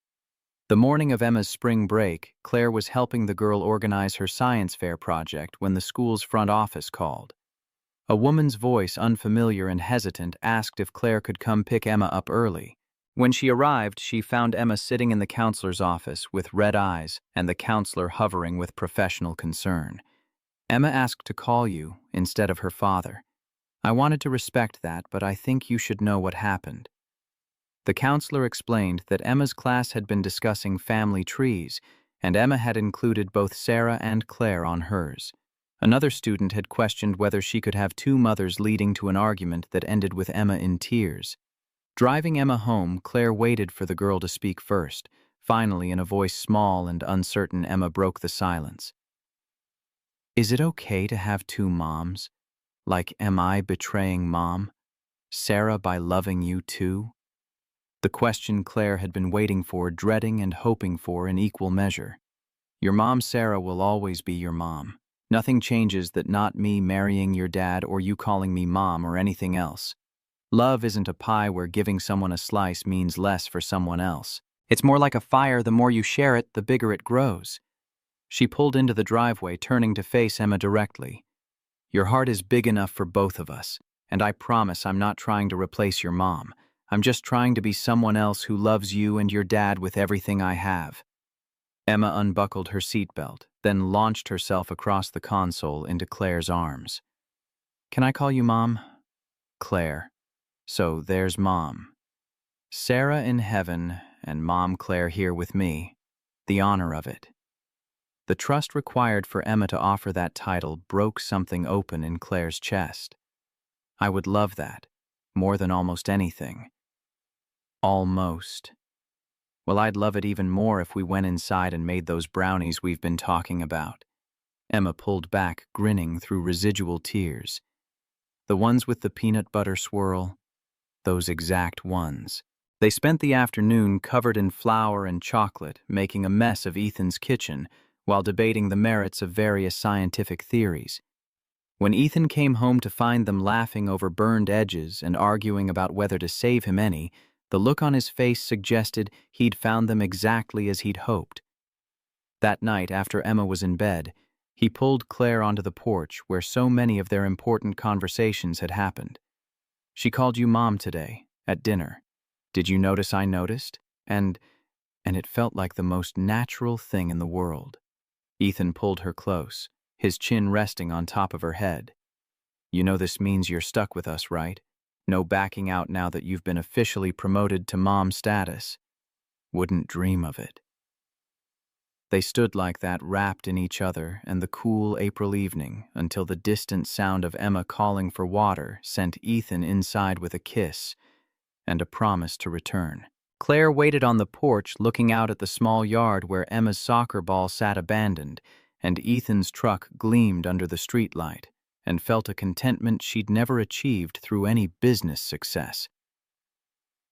The morning of Emma's spring break, Claire was helping the girl organize her science fair project when the school's front office called. A woman's voice, unfamiliar and hesitant, asked if Claire could come pick Emma up early. When she arrived, she found Emma sitting in the counselor's office with red eyes and the counselor hovering with professional concern. Emma asked to call you instead of her father. I wanted to respect that, but I think you should know what happened. The counselor explained that Emma's class had been discussing family trees, and Emma had included both Sarah and Claire on hers. Another student had questioned whether she could have 2 mothers, leading to an argument that ended with Emma in tears. Driving Emma home, Claire waited for the girl to speak first. Finally, in a voice small and uncertain, Emma broke the silence. Is it okay to have 2 moms? Like, am I betraying Mom? Sarah by loving you too? The question Claire had been waiting for, dreading and hoping for in equal measure. Your mom, Sarah, will always be your mom. Nothing changes that, not me marrying your dad or you calling me mom or anything else. Love isn't a pie where giving someone a slice means less for someone else. It's more like a fire. The more you share it, the bigger it grows. She pulled into the driveway, turning to face Emma directly. Your heart is big enough for both of us, and I promise I'm not trying to replace your mom. I'm just trying to be someone else who loves you and your dad with everything I have. Emma unbuckled her seatbelt, then launched herself across the console into Claire's arms. Can I call you Mom? Claire. So there's Mom. Sarah in heaven and Mom Claire here with me. The honor of it. The trust required for Emma to offer that title broke something open in Claire's chest. I would love that, more than almost anything. Almost. Well, I'd love it even more if we went inside and made those brownies we've been talking about. Emma pulled back, grinning through residual tears. The ones with the peanut butter swirl? Those exact ones. They spent the afternoon covered in flour and chocolate, making a mess of Ethan's kitchen, while debating the merits of various scientific theories. When Ethan came home to find them laughing over burned edges and arguing about whether to save him any, the look on his face suggested he'd found them exactly as he'd hoped. That night, after Emma was in bed, he pulled Claire onto the porch where so many of their important conversations had happened. "She called you Mom today, at dinner. Did you notice I noticed? And it felt like the most natural thing in the world." Ethan pulled her close, his chin resting on top of her head. "You know this means you're stuck with us, right? No backing out now that you've been officially promoted to mom status." "Wouldn't dream of it." They stood like that, wrapped in each other and the cool April evening, until the distant sound of Emma calling for water sent Ethan inside with a kiss and a promise to return. Claire waited on the porch, looking out at the small yard where Emma's soccer ball sat abandoned, and Ethan's truck gleamed under the streetlight, and felt a contentment she'd never achieved through any business success.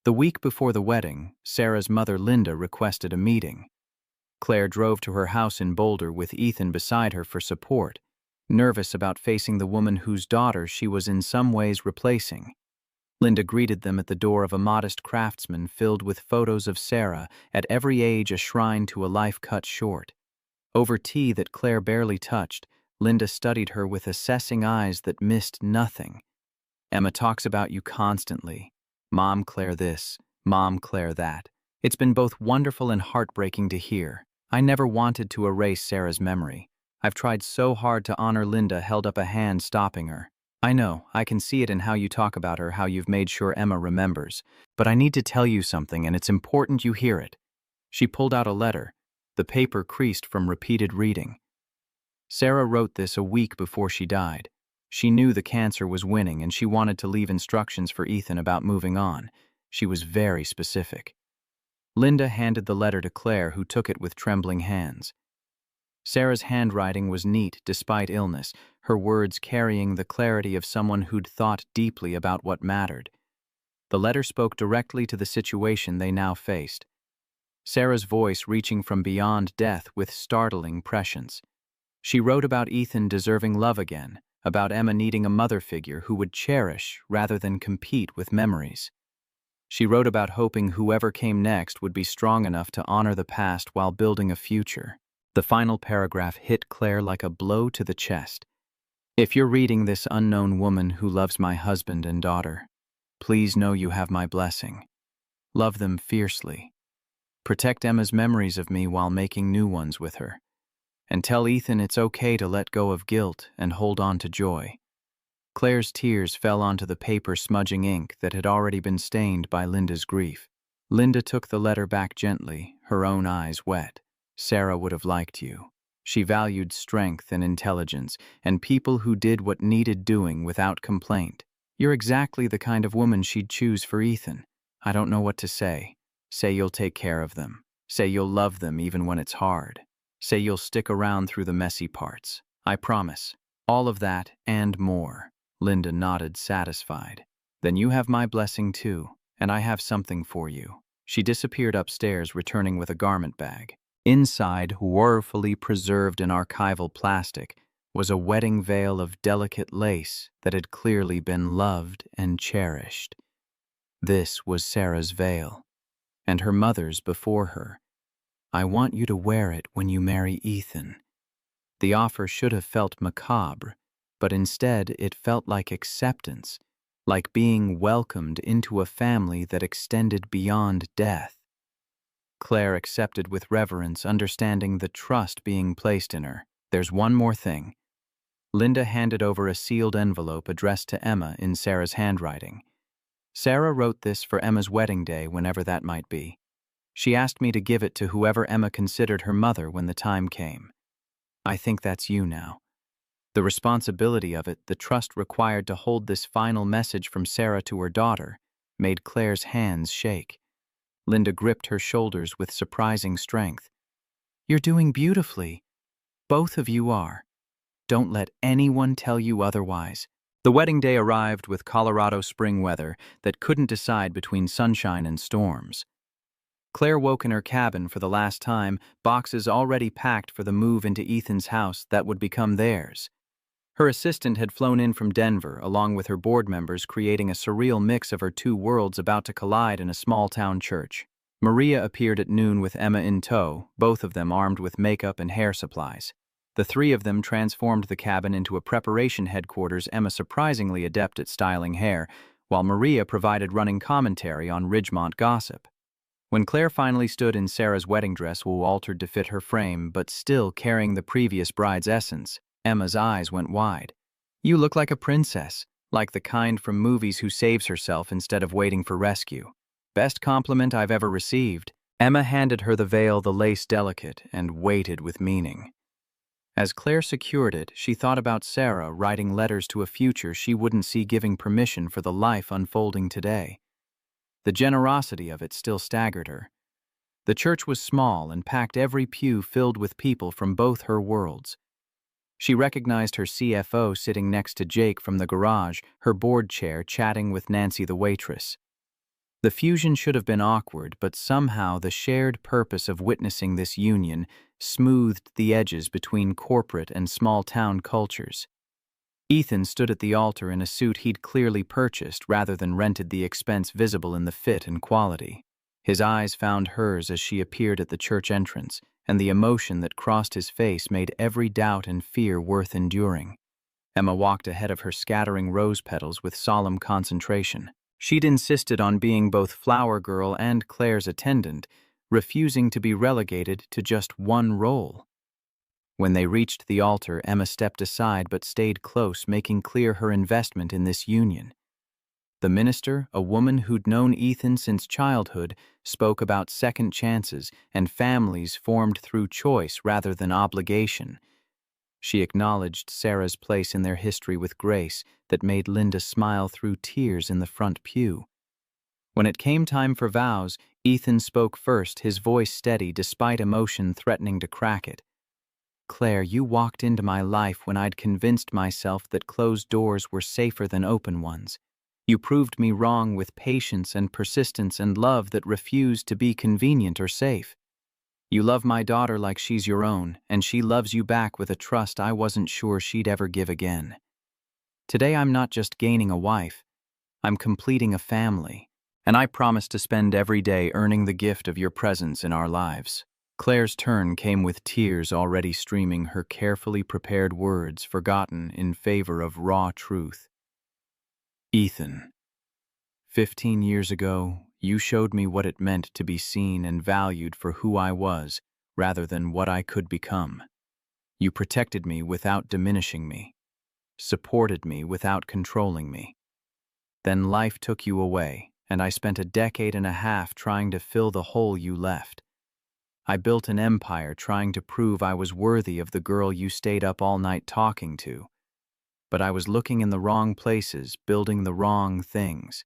The week before the wedding, Sarah's mother Linda requested a meeting. Claire drove to her house in Boulder with Ethan beside her for support, nervous about facing the woman whose daughter she was in some ways replacing. Linda greeted them at the door of a modest craftsman filled with photos of Sarah, at every age a shrine to a life cut short. Over tea that Claire barely touched, Linda studied her with assessing eyes that missed nothing. "Emma talks about you constantly. Mom Claire this, Mom Claire that. It's been both wonderful and heartbreaking to hear. I never wanted to erase Sarah's memory. I've tried so hard to honor." Linda held up a hand, stopping her. "I know, I can see it in how you talk about her, how you've made sure Emma remembers. But I need to tell you something, and it's important you hear it." She pulled out a letter, the paper creased from repeated reading. Sarah wrote this a week before she died. She knew the cancer was winning, and she wanted to leave instructions for Ethan about moving on. She was very specific. Linda handed the letter to Claire, who took it with trembling hands. Sarah's handwriting was neat despite illness, her words carrying the clarity of someone who'd thought deeply about what mattered. The letter spoke directly to the situation they now faced. Sarah's voice reaching from beyond death with startling prescience. She wrote about Ethan deserving love again, about Emma needing a mother figure who would cherish rather than compete with memories. She wrote about hoping whoever came next would be strong enough to honor the past while building a future. The final paragraph hit Claire like a blow to the chest. "If you're reading this, unknown woman who loves my husband and daughter, please know you have my blessing. Love them fiercely. Protect Emma's memories of me while making new ones with her. And tell Ethan it's okay to let go of guilt and hold on to joy." Claire's tears fell onto the paper, smudging ink that had already been stained by Linda's grief. Linda took the letter back gently, her own eyes wet. "Sarah would have liked you. She valued strength and intelligence, and people who did what needed doing without complaint. You're exactly the kind of woman she'd choose for Ethan. I don't know what to say. Say you'll take care of them. Say you'll love them even when it's hard. Say you'll stick around through the messy parts. I promise. All of that and more." Linda nodded, satisfied. "Then you have my blessing too, and I have something for you." She disappeared upstairs, returning with a garment bag. Inside, woefully preserved in archival plastic, was a wedding veil of delicate lace that had clearly been loved and cherished. This was Sarah's veil, and her mother's before her. "I want you to wear it when you marry Ethan." The offer should have felt macabre, but instead it felt like acceptance, like being welcomed into a family that extended beyond death. Claire accepted with reverence, understanding the trust being placed in her. "There's one more thing." Linda handed over a sealed envelope addressed to Emma in Sarah's handwriting. "Sarah wrote this for Emma's wedding day, whenever that might be. She asked me to give it to whoever Emma considered her mother when the time came. I think that's you now." The responsibility of it, the trust required to hold this final message from Sarah to her daughter, made Claire's hands shake. Linda gripped her shoulders with surprising strength. "You're doing beautifully. Both of you are. Don't let anyone tell you otherwise." The wedding day arrived with Colorado spring weather that couldn't decide between sunshine and storms. Claire woke in her cabin for the last time, boxes already packed for the move into Ethan's house that would become theirs. Her assistant had flown in from Denver, along with her board members, creating a surreal mix of her two worlds about to collide in a small-town church. Maria appeared at noon with Emma in tow, both of them armed with makeup and hair supplies. The three of them transformed the cabin into a preparation headquarters, Emma surprisingly adept at styling hair, while Maria provided running commentary on Ridgemont gossip. When Claire finally stood in Sarah's wedding dress, altered to fit her frame, but still carrying the previous bride's essence, Emma's eyes went wide. "You look like a princess, like the kind from movies who saves herself instead of waiting for rescue. Best compliment I've ever received." Emma handed her the veil, the lace delicate, and waited with meaning. As Claire secured it, she thought about Sarah writing letters to a future she wouldn't see, giving permission for the life unfolding today. The generosity of it still staggered her. The church was small and packed, every pew filled with people from both her worlds. She recognized her CFO sitting next to Jake from the garage, her board chair chatting with Nancy the waitress. The fusion should have been awkward, but somehow the shared purpose of witnessing this union smoothed the edges between corporate and small-town cultures. Ethan stood at the altar in a suit he'd clearly purchased rather than rented, the expense visible in the fit and quality. His eyes found hers as she appeared at the church entrance, and the emotion that crossed his face made every doubt and fear worth enduring. Emma walked ahead of her, scattering rose petals with solemn concentration. She'd insisted on being both flower girl and Claire's attendant, refusing to be relegated to just one role. When they reached the altar, Emma stepped aside but stayed close, making clear her investment in this union. The minister, a woman who'd known Ethan since childhood, spoke about second chances and families formed through choice rather than obligation. She acknowledged Sarah's place in their history with grace that made Linda smile through tears in the front pew. When it came time for vows, Ethan spoke first, his voice steady despite emotion threatening to crack it. "Claire, you walked into my life when I'd convinced myself that closed doors were safer than open ones. You proved me wrong with patience and persistence and love that refused to be convenient or safe. You love my daughter like she's your own, and she loves you back with a trust I wasn't sure she'd ever give again. Today I'm not just gaining a wife, I'm completing a family, and I promise to spend every day earning the gift of your presence in our lives." Claire's turn came with tears already streaming, her carefully prepared words forgotten in favor of raw truth. "Ethan, 15 years ago, you showed me what it meant to be seen and valued for who I was rather than what I could become. You protected me without diminishing me, supported me without controlling me. Then life took you away, and I spent a decade and a half trying to fill the hole you left. I built an empire trying to prove I was worthy of the girl you stayed up all night talking to. But I was looking in the wrong places, building the wrong things.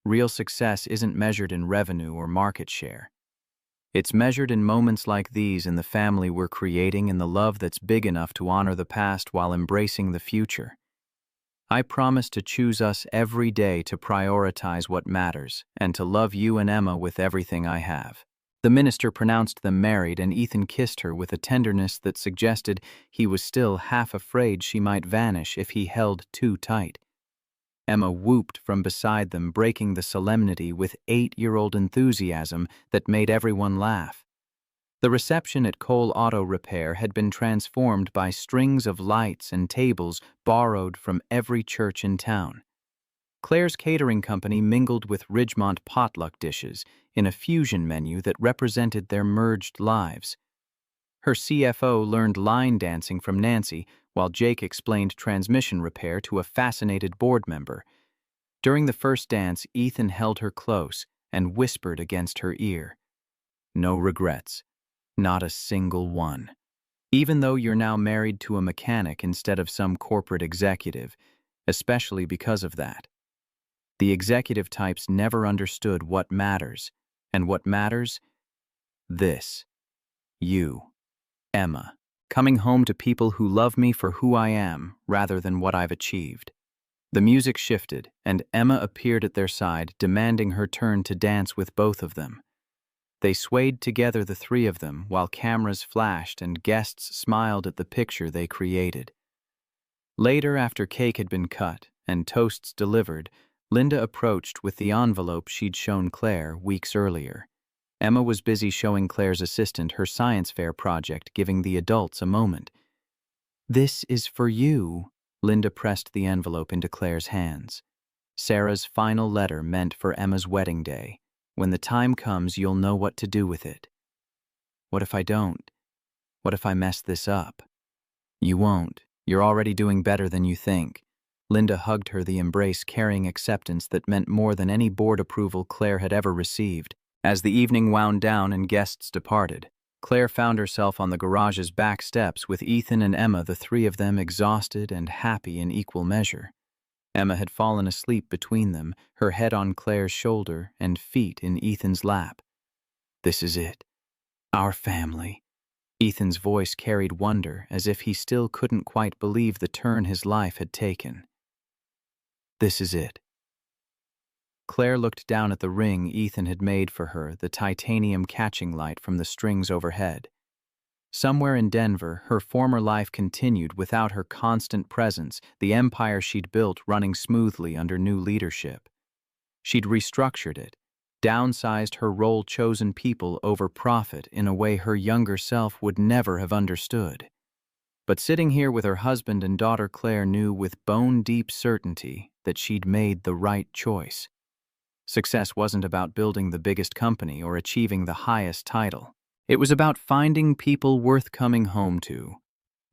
Real success isn't measured in revenue or market share. It's measured in moments like these, in the family we're creating, in the love that's big enough to honor the past while embracing the future. I promise to choose us every day, to prioritize what matters, and to love you and Emma with everything I have." The minister pronounced them married, and Ethan kissed her with a tenderness that suggested he was still half afraid she might vanish if he held too tight. Emma whooped from beside them, breaking the solemnity with 8-year-old enthusiasm that made everyone laugh. The reception at Cole Auto Repair had been transformed by strings of lights and tables borrowed from every church in town. Claire's catering company mingled with Ridgemont potluck dishes in a fusion menu that represented their merged lives. Her CFO learned line dancing from Nancy, while Jake explained transmission repair to a fascinated board member. During the first dance, Ethan held her close and whispered against her ear, "No regrets, not a single one. Even though you're now married to a mechanic instead of some corporate executive, especially because of that. The executive types never understood what matters, and what matters? This. You, Emma, coming home to people who love me for who I am rather than what I've achieved." The music shifted, and Emma appeared at their side, demanding her turn to dance with both of them. They swayed together, the three of them, while cameras flashed and guests smiled at the picture they created. Later, after cake had been cut and toasts delivered, Linda approached with the envelope she'd shown Claire weeks earlier. Emma was busy showing Claire's assistant her science fair project, giving the adults a moment. "This is for you." Linda pressed the envelope into Claire's hands. "Sarah's final letter meant for Emma's wedding day. When the time comes, you'll know what to do with it." "What if I don't? What if I mess this up?" "You won't. You're already doing better than you think." Linda hugged her, the embrace carrying acceptance that meant more than any board approval Claire had ever received. As the evening wound down and guests departed, Claire found herself on the garage's back steps with Ethan and Emma, the three of them exhausted and happy in equal measure. Emma had fallen asleep between them, her head on Claire's shoulder and feet in Ethan's lap. "This is it. Our family." Ethan's voice carried wonder, as if he still couldn't quite believe the turn his life had taken. "This is it." Claire looked down at the ring Ethan had made for her, the titanium catching light from the strings overhead. Somewhere in Denver, her former life continued without her constant presence, the empire she'd built running smoothly under new leadership. She'd restructured it, downsized her role-chosen people over profit in a way her younger self would never have understood. But sitting here with her husband and daughter, Claire knew with bone-deep certainty that she'd made the right choice. Success wasn't about building the biggest company or achieving the highest title. It was about finding people worth coming home to,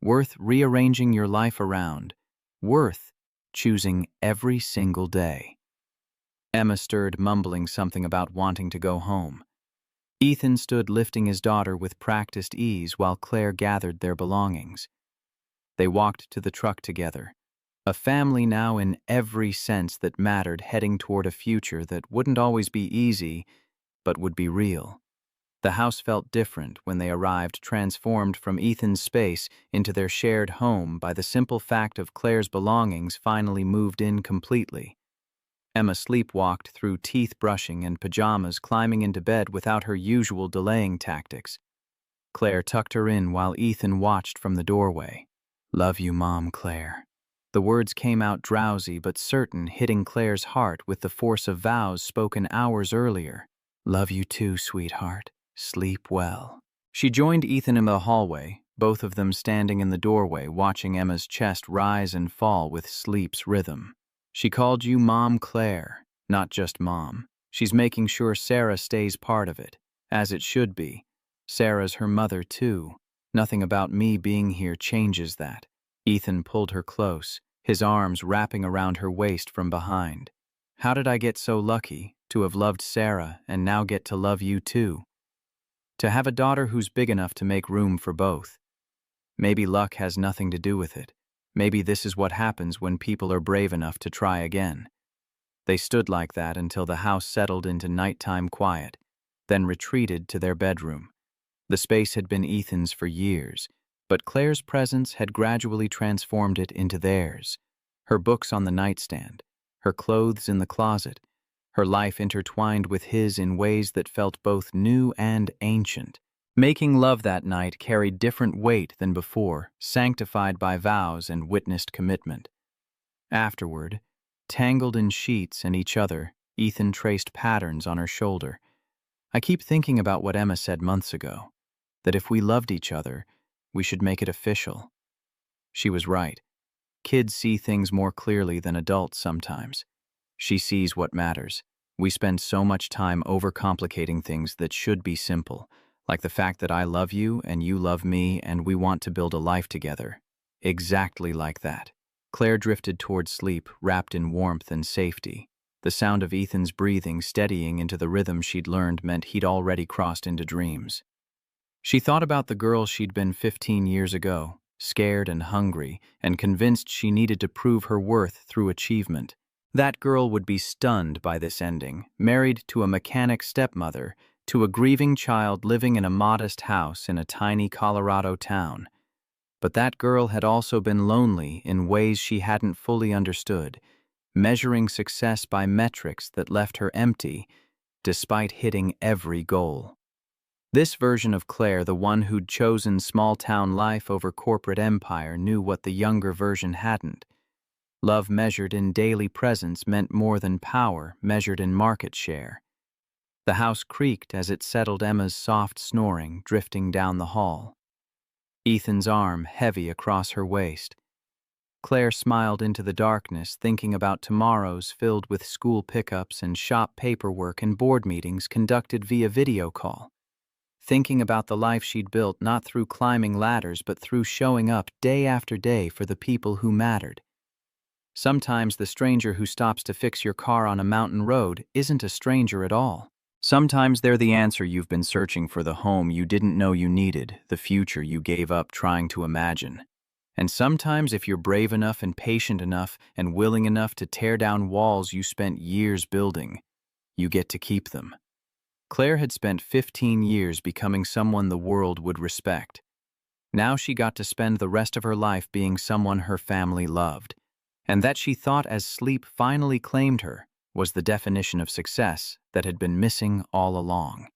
worth rearranging your life around, worth choosing every single day. Emma stirred, mumbling something about wanting to go home. Ethan stood lifting his daughter with practiced ease while Claire gathered their belongings. They walked to the truck together, a family now in every sense that mattered, heading toward a future that wouldn't always be easy, but would be real. The house felt different when they arrived, transformed from Ethan's space into their shared home by the simple fact of Claire's belongings finally moved in completely. Emma sleepwalked through teeth brushing and pajamas, climbing into bed without her usual delaying tactics. Claire tucked her in while Ethan watched from the doorway. "Love you, Mom, Claire." The words came out drowsy but certain, hitting Claire's heart with the force of vows spoken hours earlier. "Love you too, sweetheart. Sleep well." She joined Ethan in the hallway, both of them standing in the doorway, watching Emma's chest rise and fall with sleep's rhythm. "She called you Mom, Claire, not just Mom. She's making sure Sarah stays part of it, as it should be. Sarah's her mother, too. Nothing about me being here changes that." Ethan pulled her close, his arms wrapping around her waist from behind. "How did I get so lucky to have loved Sarah and now get to love you, too? To have a daughter who's big enough to make room for both. Maybe luck has nothing to do with it. Maybe this is what happens when people are brave enough to try again." They stood like that until the house settled into nighttime quiet, then retreated to their bedroom. The space had been Ethan's for years, but Claire's presence had gradually transformed it into theirs. Her books on the nightstand, her clothes in the closet, her life intertwined with his in ways that felt both new and ancient. Making love that night carried different weight than before, sanctified by vows and witnessed commitment. Afterward, tangled in sheets and each other, Ethan traced patterns on her shoulder. "I keep thinking about what Emma said months ago, that if we loved each other, we should make it official." She was right. Kids see things more clearly than adults sometimes. She sees what matters. We spend so much time overcomplicating things that should be simple, like the fact that I love you and you love me and we want to build a life together. Exactly like that. Claire drifted toward sleep, wrapped in warmth and safety. The sound of Ethan's breathing steadying into the rhythm she'd learned meant he'd already crossed into dreams. She thought about the girl she'd been 15 years ago, scared and hungry, and convinced she needed to prove her worth through achievement. That girl would be stunned by this ending, married to a mechanic stepmother, to a grieving child living in a modest house in a tiny Colorado town. But that girl had also been lonely in ways she hadn't fully understood, measuring success by metrics that left her empty, despite hitting every goal. This version of Claire, the one who'd chosen small-town life over corporate empire, knew what the younger version hadn't. Love measured in daily presence meant more than power measured in market share. The house creaked as it settled Emma's soft snoring drifting down the hall. Ethan's arm heavy across her waist. Claire smiled into the darkness, thinking about tomorrows filled with school pickups and shop paperwork and board meetings conducted via video call. Thinking about the life she'd built not through climbing ladders but through showing up day after day for the people who mattered. Sometimes the stranger who stops to fix your car on a mountain road isn't a stranger at all. Sometimes they're the answer you've been searching for, the home you didn't know you needed, the future you gave up trying to imagine. And sometimes, if you're brave enough and patient enough and willing enough to tear down walls you spent years building, you get to keep them. Claire had spent 15 years becoming someone the world would respect. Now she got to spend the rest of her life being someone her family loved. And that she thought, as sleep finally claimed her, was the definition of success that had been missing all along.